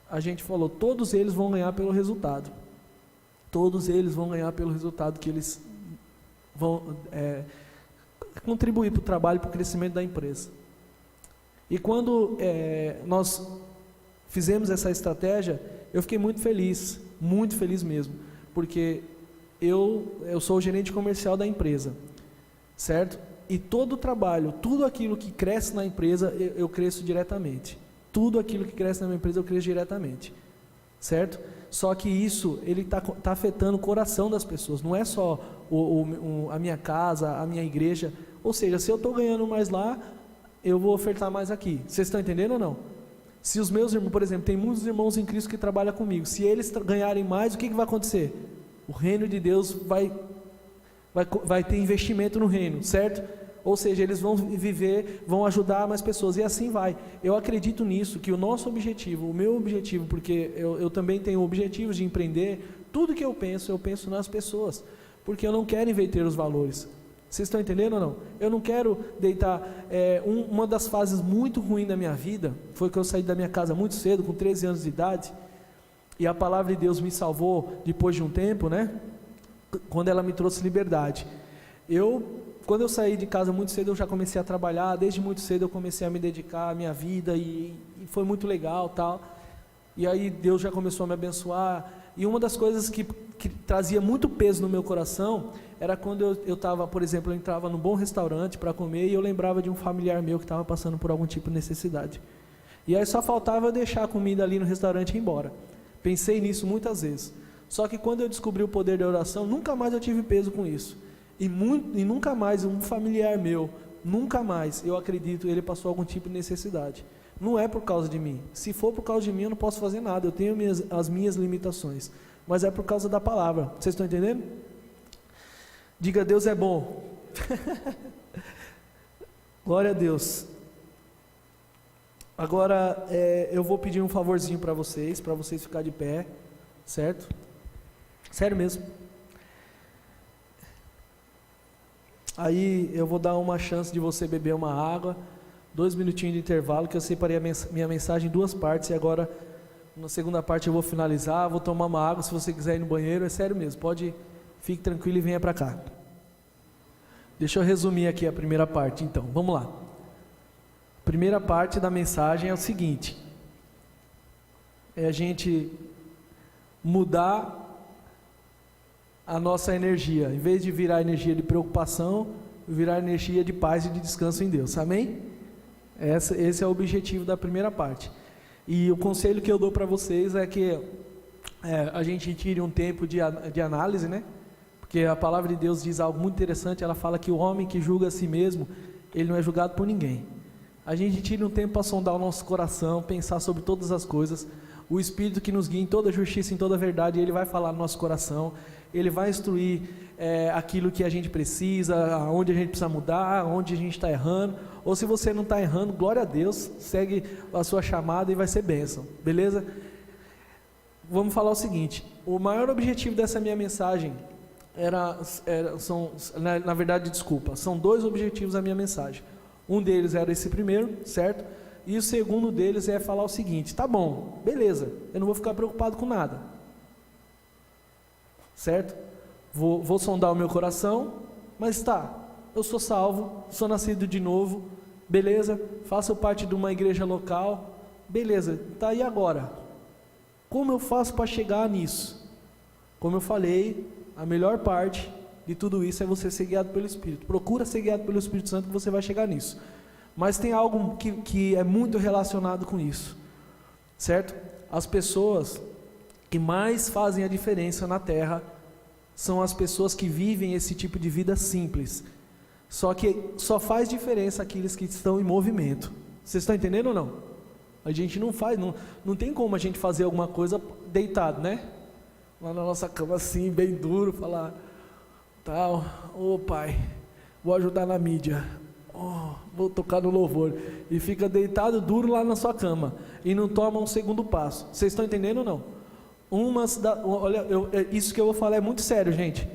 A gente falou, todos eles vão ganhar pelo resultado. Todos eles vão ganhar pelo resultado que eles vão contribuir para o trabalho, para o crescimento da empresa. E quando nós fizemos essa estratégia, eu fiquei muito feliz mesmo, porque eu sou o gerente comercial da empresa, certo? E todo o trabalho, tudo aquilo que cresce na empresa, eu cresço diretamente. Tudo aquilo que cresce na minha empresa, eu cresço diretamente, certo? Só que isso, ele está afetando o coração das pessoas, não é só a minha casa, a minha igreja. Ou seja, se eu estou ganhando mais lá, eu vou ofertar mais aqui. Vocês estão entendendo ou não? Se os meus irmãos, por exemplo, tem muitos irmãos em Cristo que trabalham comigo, se eles ganharem mais, o que vai acontecer? O reino de Deus vai ter investimento no reino, certo? Ou seja, eles vão viver, vão ajudar mais pessoas, e assim vai. Eu acredito nisso, que o nosso objetivo, o meu objetivo, porque eu também tenho objetivos de empreender, tudo que eu penso nas pessoas, porque eu não quero inverter os valores. Vocês estão entendendo ou não? Eu não quero deitar. Uma das fases muito ruins da minha vida foi que eu saí da minha casa muito cedo, com 13 anos de idade, e a palavra de Deus me salvou depois de um tempo, né? Quando ela me trouxe liberdade. Quando eu saí de casa muito cedo, eu já comecei a trabalhar. Desde muito cedo eu comecei a me dedicar à minha vida, e foi muito legal, tal. E aí Deus já começou a me abençoar. E uma das coisas que trazia muito peso no meu coração era quando eu estava, por exemplo, eu entrava num bom restaurante para comer e eu lembrava de um familiar meu que estava passando por algum tipo de necessidade. E aí só faltava eu deixar a comida ali no restaurante e ir embora. Pensei nisso muitas vezes. Só que quando eu descobri o poder da oração, nunca mais eu tive peso com isso. E nunca mais um familiar meu, nunca mais, eu acredito, ele passou algum tipo de necessidade. Não é por causa de mim. Se for por causa de mim, eu não posso fazer nada. Eu tenho as minhas limitações. Mas é por causa da palavra. Vocês estão entendendo? Diga, Deus é bom. Glória a Deus. Agora, eu vou pedir um favorzinho para vocês ficarem de pé, certo? Sério mesmo. Aí eu vou dar uma chance de você beber uma água, 2 minutinhos de intervalo, que eu separei minha mensagem em 2 partes, e agora, na segunda parte eu vou finalizar, vou tomar uma água. Se você quiser ir no banheiro, é sério mesmo, fique tranquilo e venha para cá. Deixa eu resumir aqui a primeira parte, então, vamos lá. Primeira parte da mensagem é o seguinte: é a gente mudar a nossa energia, em vez de virar energia de preocupação, virar energia de paz e de descanso em Deus, amém? Esse é o objetivo da primeira parte. E o conselho que eu dou para vocês é que a gente tire um tempo de análise, né? Porque a palavra de Deus diz algo muito interessante. Ela fala que o homem que julga a si mesmo, ele não é julgado por ninguém. A gente tira um tempo para sondar o nosso coração, pensar sobre todas as coisas. O Espírito que nos guia em toda justiça, em toda verdade, ele vai falar no nosso coração. Ele vai instruir aquilo que a gente precisa, onde a gente precisa mudar, onde a gente está errando. Ou se você não está errando, glória a Deus, segue a sua chamada e vai ser bênção, beleza? Vamos falar o seguinte: o maior objetivo dessa minha mensagem são 2 objetivos da minha mensagem. Um deles era esse primeiro, certo? E o segundo deles é falar o seguinte: tá bom, beleza, eu não vou ficar preocupado com nada, certo? Vou sondar o meu coração, mas eu sou salvo, sou nascido de novo, beleza, faço parte de uma igreja local, beleza, tá, e agora? Como eu faço para chegar nisso? Como eu falei, a melhor parte de tudo isso é você ser guiado pelo Espírito. Procura ser guiado pelo Espírito Santo que você vai chegar nisso. Mas tem algo que é muito relacionado com isso, certo? As pessoas que mais fazem a diferença na terra são as pessoas que vivem esse tipo de vida simples. Só que só faz diferença aqueles que estão em movimento. Vocês estão entendendo ou não? A gente não faz, não tem como a gente fazer alguma coisa deitado, né? Lá na nossa cama assim, bem duro, falar, tal, ô pai, vou ajudar na mídia, vou tocar no louvor, e fica deitado duro lá na sua cama, e não toma um segundo passo. Vocês estão entendendo ou não? Olha, isso que eu vou falar é muito sério, gente.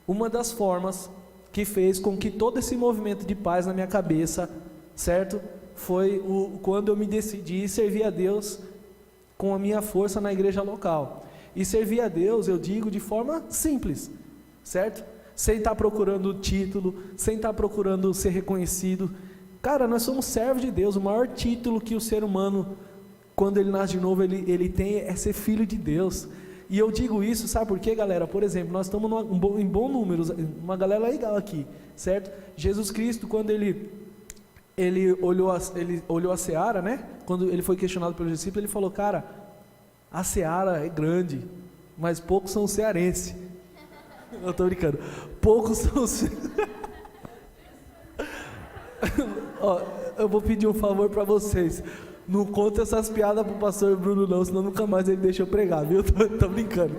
Uma das formas que fez com que todo esse movimento de paz na minha cabeça, certo? Foi quando eu me decidi servir a Deus com a minha força na igreja local. E servir a Deus, eu digo, de forma simples, certo? Sem estar procurando título, sem estar procurando ser reconhecido. Cara, nós somos servos de Deus. O maior título que o ser humano, quando ele nasce de novo, ele tem é ser filho de Deus. E eu digo isso, sabe por quê, galera? Por exemplo, nós estamos em bom número, uma galera legal aqui, certo? Jesus Cristo, quando ele olhou a seara, né? Quando ele foi questionado pelos discípulos, ele falou, cara, a seara é grande, mas poucos são cearenses. Eu estou brincando. Poucos são Ó, eu vou pedir um favor para vocês. Não conta essas piadas pro pastor Bruno não, senão nunca mais ele deixa eu pregar, viu? Tô brincando.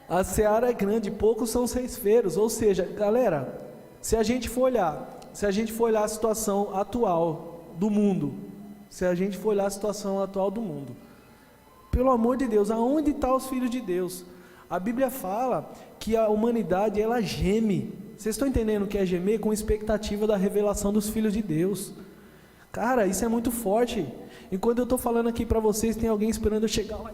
A seara é grande, poucos são ceifeiros. Ou seja, galera, se a gente for olhar a situação atual do mundo, pelo amor de Deus, aonde estão os filhos de Deus? A Bíblia fala que a humanidade, ela geme. Vocês estão entendendo o que é gemer? Com expectativa da revelação dos filhos de Deus. Cara, isso é muito forte. Enquanto eu estou falando aqui para vocês, tem alguém esperando eu chegar lá.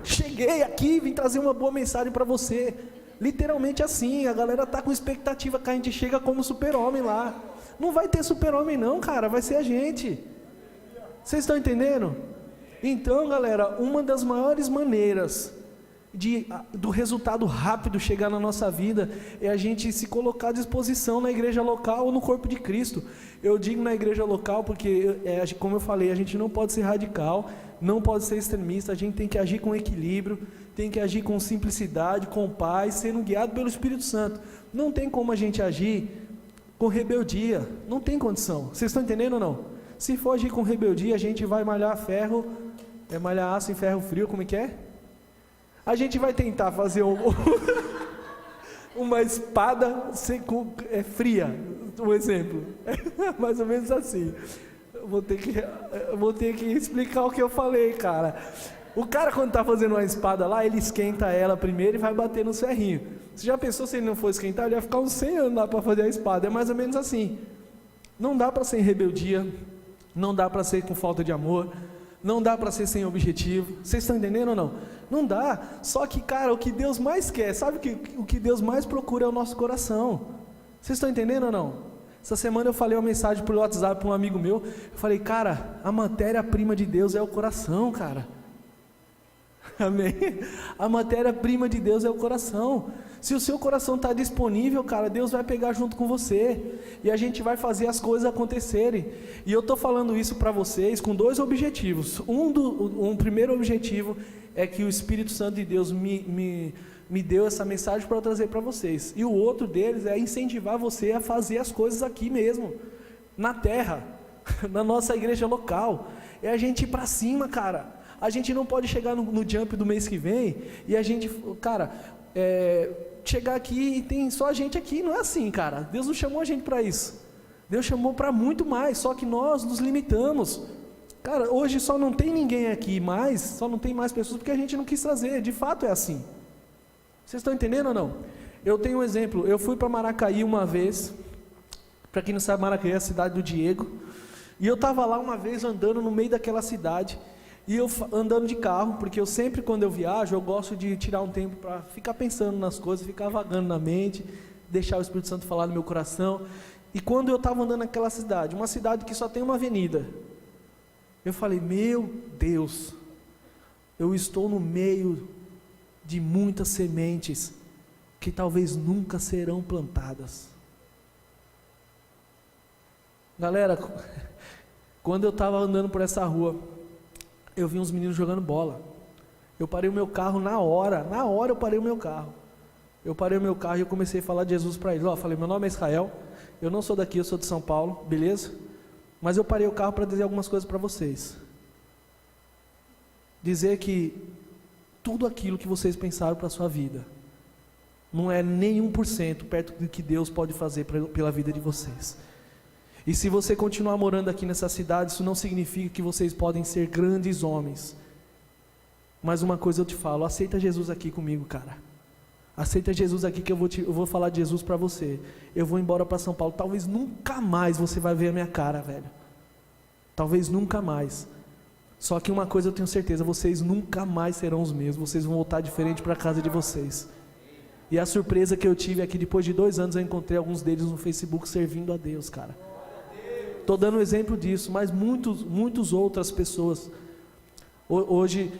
Cheguei aqui, vim trazer uma boa mensagem para você. Literalmente assim, a galera está com expectativa que a gente chega como super-homem lá. Não vai ter super-homem não, cara, vai ser a gente. Vocês estão entendendo? Então, galera, uma das maiores maneiras do resultado rápido chegar na nossa vida é a gente se colocar à disposição na igreja local ou no corpo de Cristo. Eu digo na igreja local porque, como eu falei, a gente não pode ser radical, não pode ser extremista, a gente tem que agir com equilíbrio, tem que agir com simplicidade, com paz, sendo guiado pelo Espírito Santo. Não tem como a gente agir com rebeldia, não tem condição. Vocês estão entendendo ou não? Se for agir com rebeldia, a gente vai malhar ferro, malhar aço em ferro frio, como é que é? A gente vai tentar fazer uma espada fria, um exemplo, mais ou menos assim. Eu vou ter que explicar o que eu falei, cara. O cara, quando está fazendo uma espada lá, ele esquenta ela primeiro e vai bater no ferrinho. Você já pensou, se ele não for esquentar, ele ia ficar uns 100 anos lá para fazer a espada? É mais ou menos assim. Não dá para ser em rebeldia, não dá para ser com falta de amor, não dá para ser sem objetivo. Vocês estão entendendo ou não? Não dá. Só que, cara, o que Deus mais quer, sabe o que Deus mais procura é o nosso coração. Vocês estão entendendo ou não? Essa semana eu falei uma mensagem por WhatsApp para um amigo meu. Eu falei, cara, a matéria-prima de Deus é o coração, cara. Amém? A matéria-prima de Deus é o coração. Se o seu coração está disponível, cara, Deus vai pegar junto com você e a gente vai fazer as coisas acontecerem. E eu estou falando isso para vocês com dois objetivos. Um primeiro objetivo é que o Espírito Santo de Deus me deu essa mensagem para eu trazer para vocês. E o outro deles é incentivar você a fazer as coisas aqui mesmo, na terra, na nossa igreja local. É a gente ir para cima, cara. A gente não pode chegar no jump do mês que vem e a gente, cara, chegar aqui e tem só a gente aqui. Não é assim, cara. Deus não chamou a gente para isso. Deus chamou para muito mais, só que nós nos limitamos. Cara, hoje só não tem ninguém aqui mais, só não tem mais pessoas porque a gente não quis trazer. De fato é assim. Vocês estão entendendo ou não? Eu tenho um exemplo. Eu fui para Maracaí uma vez. Para quem não sabe, Maracaí é a cidade do Diego. E eu estava lá uma vez andando no meio daquela cidade. E eu andando de carro, porque eu sempre, quando eu viajo, eu gosto de tirar um tempo para ficar pensando nas coisas, ficar vagando na mente, deixar o Espírito Santo falar no meu coração. E quando eu estava andando naquela cidade, uma cidade que só tem uma avenida, eu falei, meu Deus, eu estou no meio de muitas sementes que talvez nunca serão plantadas. Galera, quando eu estava andando por essa rua, eu vi uns meninos jogando bola. Eu parei o meu carro na hora eu parei o meu carro. Eu parei o meu carro e eu comecei a falar de Jesus para eles. Falei, meu nome é Israel, eu não sou daqui, eu sou de São Paulo, beleza? Mas eu parei o carro para dizer algumas coisas para vocês. Dizer que tudo aquilo que vocês pensaram para a sua vida não é nem 1% perto do que Deus pode fazer pela vida de vocês. E se você continuar morando aqui nessa cidade, isso não significa que vocês podem ser grandes homens. Mas uma coisa eu te falo, aceita Jesus aqui comigo, cara. Aceita Jesus aqui que eu vou falar de Jesus para você. Eu vou embora para São Paulo, talvez nunca mais você vai ver a minha cara, velho. Talvez nunca mais. Só que uma coisa eu tenho certeza, vocês nunca mais serão os mesmos, vocês vão voltar diferente para a casa de vocês. E a surpresa que eu tive é que depois de 2 anos eu encontrei alguns deles no Facebook servindo a Deus, cara. Estou dando um exemplo disso, mas muitas outras pessoas. Hoje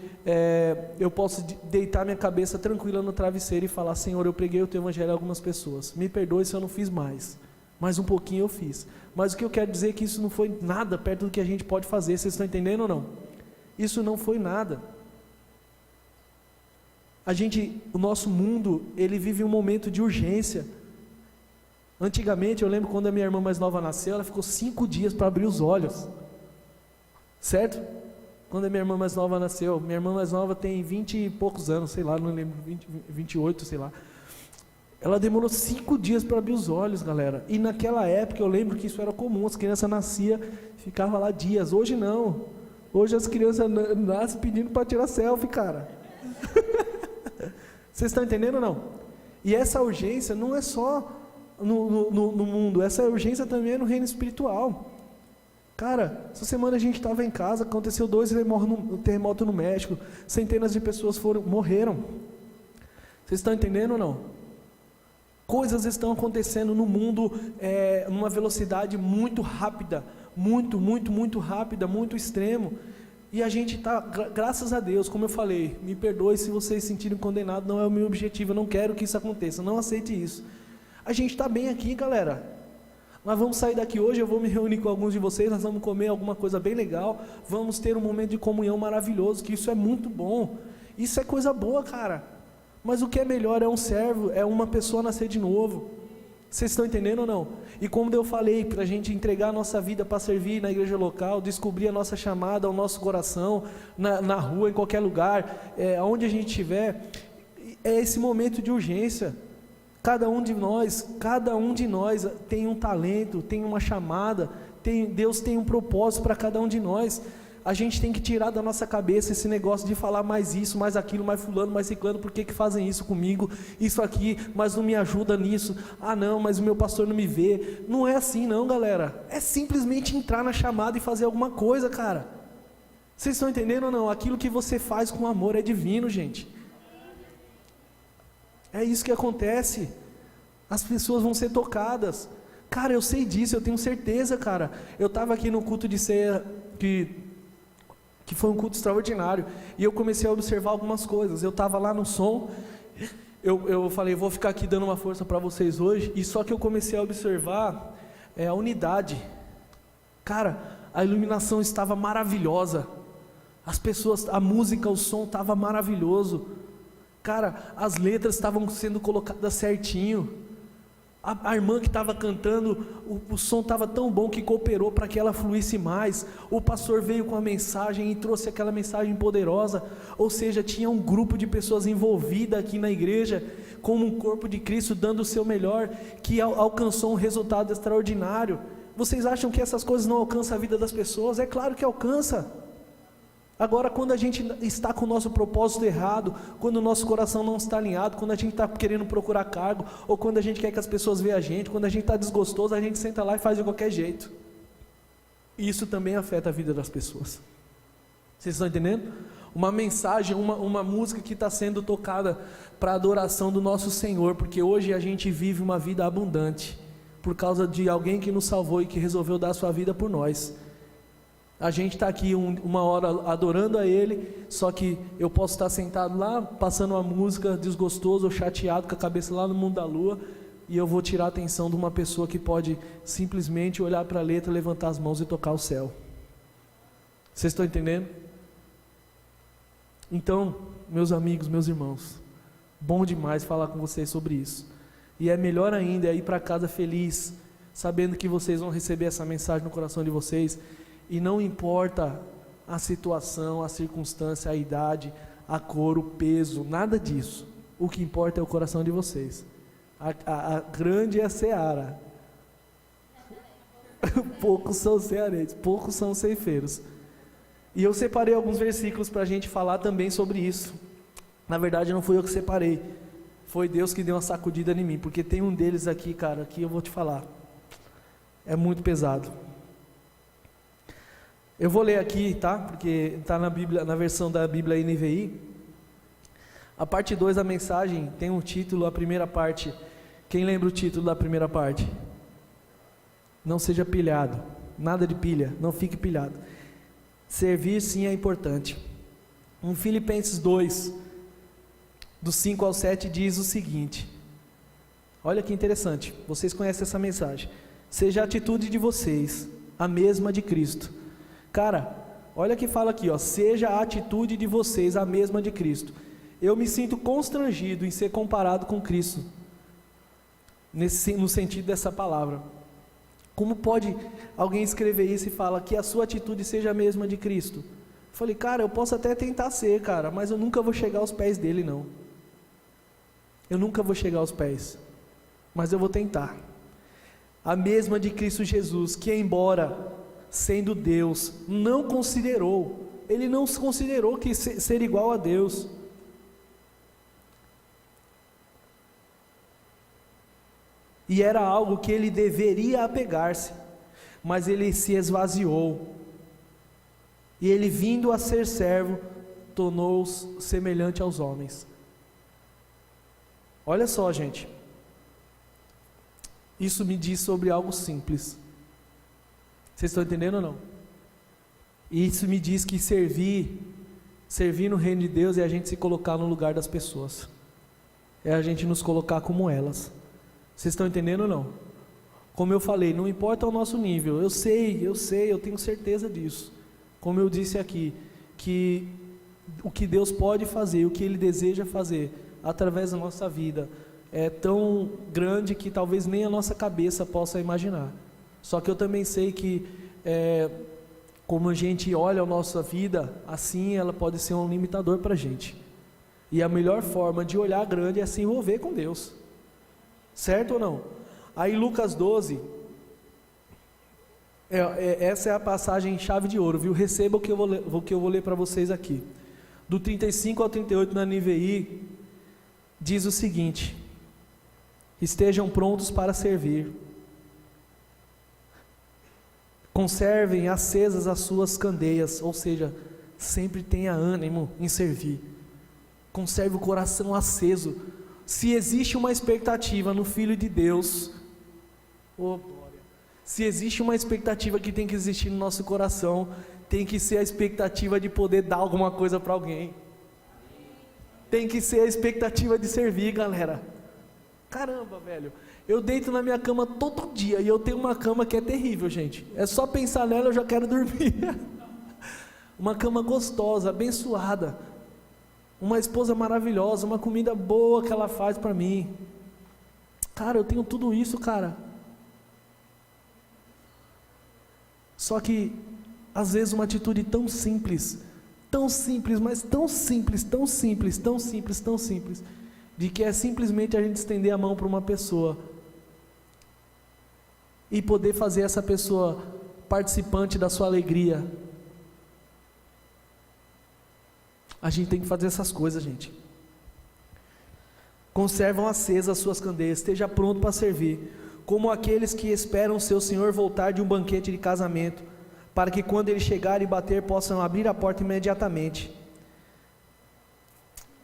eu posso deitar minha cabeça tranquila no travesseiro e falar, Senhor, eu preguei o teu evangelho a algumas pessoas, me perdoe se eu não fiz mais um pouquinho eu fiz. Mas o que eu quero dizer é que isso não foi nada perto do que a gente pode fazer. Vocês estão entendendo ou não? Isso não foi nada. O nosso mundo, ele vive um momento de urgência. Antigamente, eu lembro quando a minha irmã mais nova nasceu, ela ficou 5 dias para abrir os olhos, certo? Quando a minha irmã mais nova nasceu, minha irmã mais nova tem 20 e poucos anos, sei lá, não lembro, 28, sei lá. Ela demorou 5 dias para abrir os olhos, galera. E naquela época eu lembro que isso era comum, as crianças nasciam, ficavam lá dias. Hoje não. Hoje as crianças nascem pedindo para tirar selfie, cara. Vocês estão entendendo ou não? E essa urgência não é só no mundo, essa urgência também é no reino espiritual. Cara, essa semana a gente estava em casa, aconteceu 2 terremotos no México, centenas de pessoas morreram. Vocês estão entendendo ou não? Coisas estão acontecendo no mundo numa velocidade muito rápida, muito rápida, muito extremo. E a gente está, graças a Deus, como eu falei, me perdoe se vocês se sentirem condenados, não é o meu objetivo, eu não quero que isso aconteça, não aceite isso. A gente está bem aqui, galera. Nós vamos sair daqui hoje, eu vou me reunir com alguns de vocês, nós vamos comer alguma coisa bem legal, vamos ter um momento de comunhão maravilhoso, que isso é muito bom, isso é coisa boa, cara. Mas o que é melhor é um servo, é uma pessoa nascer de novo. Vocês estão entendendo ou não? E como eu falei, para a gente entregar a nossa vida para servir na igreja local, descobrir a nossa chamada, o nosso coração, na rua, em qualquer lugar, onde a gente estiver, é esse momento de urgência. Cada um de nós tem um talento, tem uma chamada, Deus tem um propósito para cada um de nós. A gente tem que tirar da nossa cabeça esse negócio de falar mais isso, mais aquilo, mais fulano, mais ciclano, por que fazem isso comigo, isso aqui, mas não me ajuda nisso, não, mas o meu pastor não me vê. Não é assim não, galera, é simplesmente entrar na chamada e fazer alguma coisa, cara. Vocês estão entendendo ou não? Aquilo que você faz com amor é divino, gente. É isso que acontece, as pessoas vão ser tocadas. Cara, eu sei disso, eu tenho certeza, cara. Eu estava aqui no culto de ceia, que foi um culto extraordinário, e eu comecei a observar algumas coisas. Eu estava lá no som, eu falei, vou ficar aqui dando uma força para vocês hoje, e só que eu comecei a observar a unidade. Cara, a iluminação estava maravilhosa, as pessoas, a música, o som estava maravilhoso, cara, as letras estavam sendo colocadas certinho. A irmã que estava cantando, o som estava tão bom que cooperou para que ela fluísse mais. O pastor veio com a mensagem e trouxe aquela mensagem poderosa. Ou seja, tinha um grupo de pessoas envolvidas aqui na igreja, como um corpo de Cristo, dando o seu melhor, que alcançou um resultado extraordinário. Vocês acham que essas coisas não alcançam a vida das pessoas? É claro que alcança. Agora, quando a gente está com o nosso propósito errado, quando o nosso coração não está alinhado, quando a gente está querendo procurar cargo, ou quando a gente quer que as pessoas vejam a gente, quando a gente está desgostoso, a gente senta lá e faz de qualquer jeito. Isso também afeta a vida das pessoas. Vocês estão entendendo? Uma mensagem, uma música que está sendo tocada para a adoração do nosso Senhor, porque hoje a gente vive uma vida abundante, por causa de alguém que nos salvou e que resolveu dar a sua vida por nós. A gente está aqui uma hora adorando a Ele, só que eu posso estar sentado lá, passando uma música desgostoso ou chateado, com a cabeça lá no mundo da lua, e eu vou tirar a atenção de uma pessoa que pode simplesmente olhar para a letra, levantar as mãos e tocar o céu. Vocês estão entendendo? Então, meus amigos, meus irmãos, bom demais falar com vocês sobre isso. E é melhor ainda ir para casa feliz, sabendo que vocês vão receber essa mensagem no coração de vocês. E não importa a situação, a circunstância, a idade, a cor, o peso, nada disso. O que importa é o coração de vocês. A grande é a seara. Poucos são cearenses, poucos são ceifeiros. E eu separei alguns versículos para a gente falar também sobre isso. Na verdade não fui eu que separei, foi Deus que deu uma sacudida em mim, porque tem um deles aqui, cara, que eu vou te falar, é muito pesado. Eu vou ler aqui, tá? Porque está na Bíblia, na versão da Bíblia NVI. A parte 2 da mensagem tem um título, a primeira parte. Quem lembra o título da primeira parte? Não seja pilhado, nada de pilha, não fique pilhado. Servir sim é importante. Em Filipenses 2, do 5 ao 7 diz o seguinte, olha que interessante, vocês conhecem essa mensagem: seja a atitude de vocês a mesma de Cristo. Cara, olha que fala aqui, ó, seja a atitude de vocês a mesma de Cristo. Eu me sinto constrangido em ser comparado com Cristo, no sentido dessa palavra. Como pode alguém escrever isso e falar que a sua atitude seja a mesma de Cristo? Eu falei, cara, eu posso até tentar ser, cara, mas eu nunca vou chegar aos pés dele, não. Eu nunca vou chegar aos pés, mas eu vou tentar. A mesma de Cristo Jesus, que embora sendo Deus, ele não se considerou que ser igual a Deus. E era algo que ele deveria apegar-se, mas ele se esvaziou, e ele, vindo a ser servo, tornou-se semelhante aos homens. Olha só, gente, isso me diz sobre algo simples. Vocês estão entendendo ou não? Isso me diz que servir no reino de Deus é a gente se colocar no lugar das pessoas, é a gente nos colocar como elas. Vocês estão entendendo ou não? Como eu falei, não importa o nosso nível, eu sei, eu tenho certeza disso. Como eu disse aqui, que o que Deus pode fazer, o que Ele deseja fazer através da nossa vida é tão grande que talvez nem a nossa cabeça possa imaginar. Só que eu também sei que como a gente olha a nossa vida, assim ela pode ser um limitador para a gente. E a melhor forma de olhar grande é se envolver com Deus. Certo ou não? Aí Lucas 12, essa é a passagem chave de ouro, viu? Receba o que eu vou ler para vocês aqui. Do 35 ao 38 na NVI, diz o seguinte: estejam prontos para servir, conservem acesas as suas candeias, ou seja, sempre tenha ânimo em servir, conserve o coração aceso. Se existe uma expectativa no Filho de Deus, se existe uma expectativa que tem que existir no nosso coração, tem que ser a expectativa de poder dar alguma coisa para alguém, tem que ser a expectativa de servir, galera. Caramba, velho, eu deito na minha cama todo dia, e eu tenho uma cama que é terrível, gente, é só pensar nela eu já quero dormir. Uma cama gostosa, abençoada, uma esposa maravilhosa, uma comida boa que ela faz para mim. Cara, eu tenho tudo isso, cara. Só que às vezes uma atitude tão simples, mas tão simples, de que é simplesmente a gente estender a mão para uma pessoa e poder fazer essa pessoa participante da sua alegria. A gente tem que fazer essas coisas, gente. Conservam acesas as suas candeias, esteja pronto para servir, como aqueles que esperam seu Senhor voltar de um banquete de casamento, para que quando ele chegar e bater, possam abrir a porta imediatamente.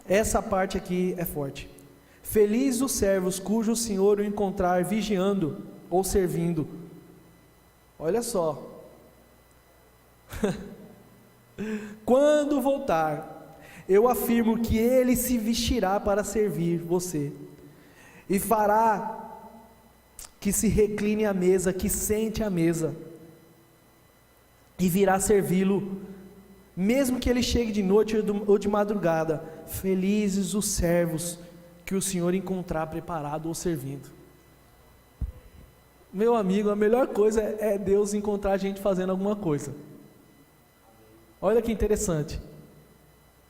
Essa parte aqui é forte. Felizes os servos cujo senhor o encontrar vigiando ou servindo. Olha só. Quando voltar, eu afirmo que ele se vestirá para servir você, e fará que se recline à mesa, que sente à mesa, e virá servi-lo, mesmo que ele chegue de noite ou de madrugada. Felizes os servos que o Senhor encontrar preparado ou servindo. Meu amigo, a melhor coisa é Deus encontrar a gente fazendo alguma coisa. Olha que interessante.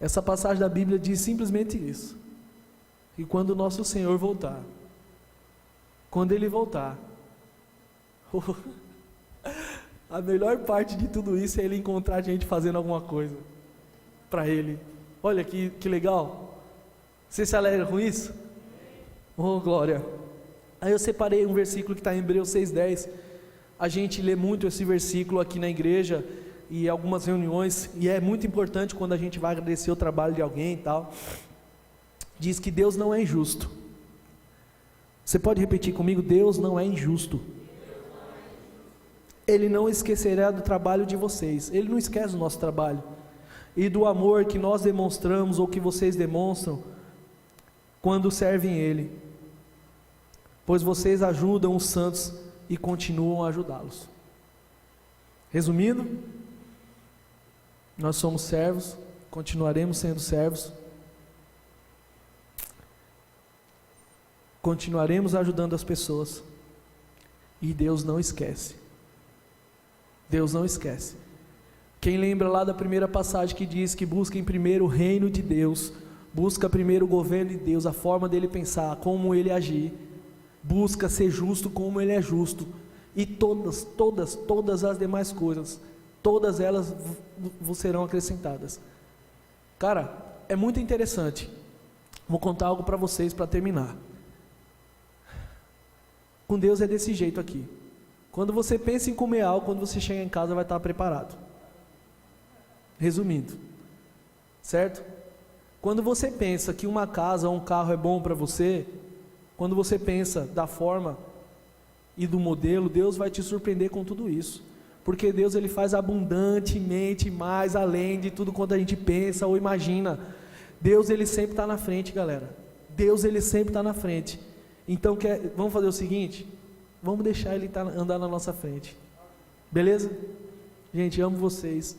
Essa passagem da Bíblia diz simplesmente isso. E quando o nosso Senhor voltar, quando Ele voltar, a melhor parte de tudo isso é Ele encontrar a gente fazendo alguma coisa para Ele. Olha que legal. Você se alegra com isso? Oh, glória. Aí eu separei um versículo que está em Hebreus 6,10. A gente lê muito esse versículo aqui na igreja e algumas reuniões, e é muito importante quando a gente vai agradecer o trabalho de alguém e tal. Diz que Deus não é injusto. Você pode repetir comigo? Deus não é injusto. Ele não esquecerá do trabalho de vocês. Ele não esquece do nosso trabalho e do amor que nós demonstramos ou que vocês demonstram quando servem Ele, pois vocês ajudam os santos e continuam a ajudá-los. Resumindo, nós somos servos, continuaremos sendo servos, continuaremos ajudando as pessoas, e Deus não esquece. Deus não esquece. Quem lembra lá da primeira passagem que diz que busquem primeiro o reino de Deus, busca primeiro o governo de Deus, a forma dele pensar, como ele agir, busca ser justo como ele é justo, e todas as demais coisas, todas elas vos serão acrescentadas. Cara, é muito interessante. Vou contar algo para vocês para terminar. Com Deus é desse jeito aqui. Quando você pensa em comer algo, quando você chegar em casa vai estar preparado. Resumindo, certo? Quando você pensa que uma casa ou um carro é bom para você, quando você pensa da forma e do modelo, Deus vai te surpreender com tudo isso, porque Deus ele faz abundantemente mais além de tudo quanto a gente pensa ou imagina. Deus ele sempre está na frente, galera. Deus ele sempre está na frente. Então vamos fazer o seguinte, vamos deixar ele andar na nossa frente, beleza? Gente, amo vocês.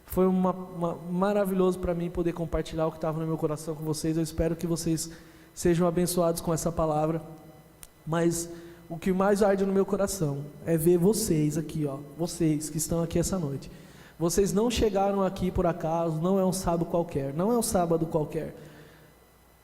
Foi maravilhoso para mim poder compartilhar o que estava no meu coração com vocês. Eu espero que vocês sejam abençoados com essa palavra. Mas o que mais arde no meu coração é ver vocês aqui, ó, vocês que estão aqui essa noite. Vocês não chegaram aqui por acaso, não é um sábado qualquer, não é um sábado qualquer.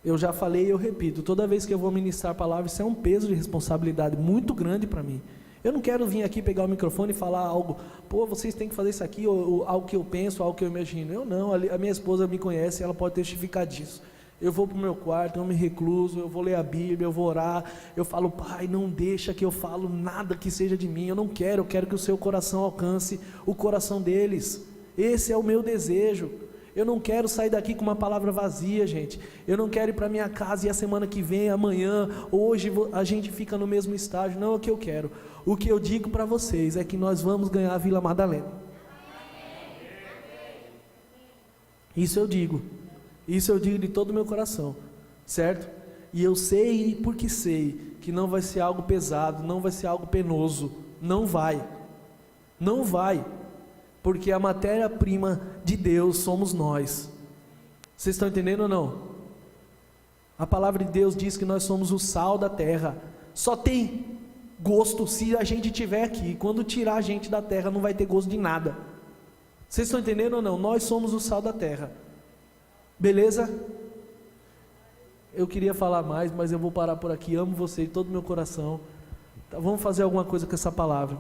Eu já falei e eu repito, toda vez que eu vou ministrar a palavra, isso é um peso de responsabilidade muito grande para mim. Eu não quero vir aqui pegar o microfone e falar algo, pô, vocês têm que fazer isso aqui, ou algo que eu penso, algo que eu imagino. Eu não, a minha esposa me conhece, ela pode testificar disso. Eu vou para o meu quarto, eu me recluso, eu vou ler a Bíblia, eu vou orar, eu falo, Pai, não deixa que eu falo nada que seja de mim, eu quero que o seu coração alcance o coração deles. Esse é o meu desejo. Eu não quero sair daqui com uma palavra vazia, gente. Eu não quero ir para minha casa e a semana que vem, amanhã, hoje, a gente fica no mesmo estágio. Não é o que eu quero. O que eu digo para vocês é que nós vamos ganhar a Vila Madalena. Isso eu digo de todo o meu coração, certo? E eu sei, porque sei, que não vai ser algo pesado, não vai ser algo penoso. Não vai. Porque a matéria-prima de Deus somos nós. Vocês estão entendendo ou não? A palavra de Deus diz que nós somos o sal da terra. Só tem gosto se a gente estiver aqui. Quando tirar a gente da terra não vai ter gosto de nada. Vocês estão entendendo ou não? Nós somos o sal da terra. Beleza? Eu queria falar mais, mas eu vou parar por aqui. Amo vocês de todo o meu coração. Tá, vamos fazer alguma coisa com essa palavra.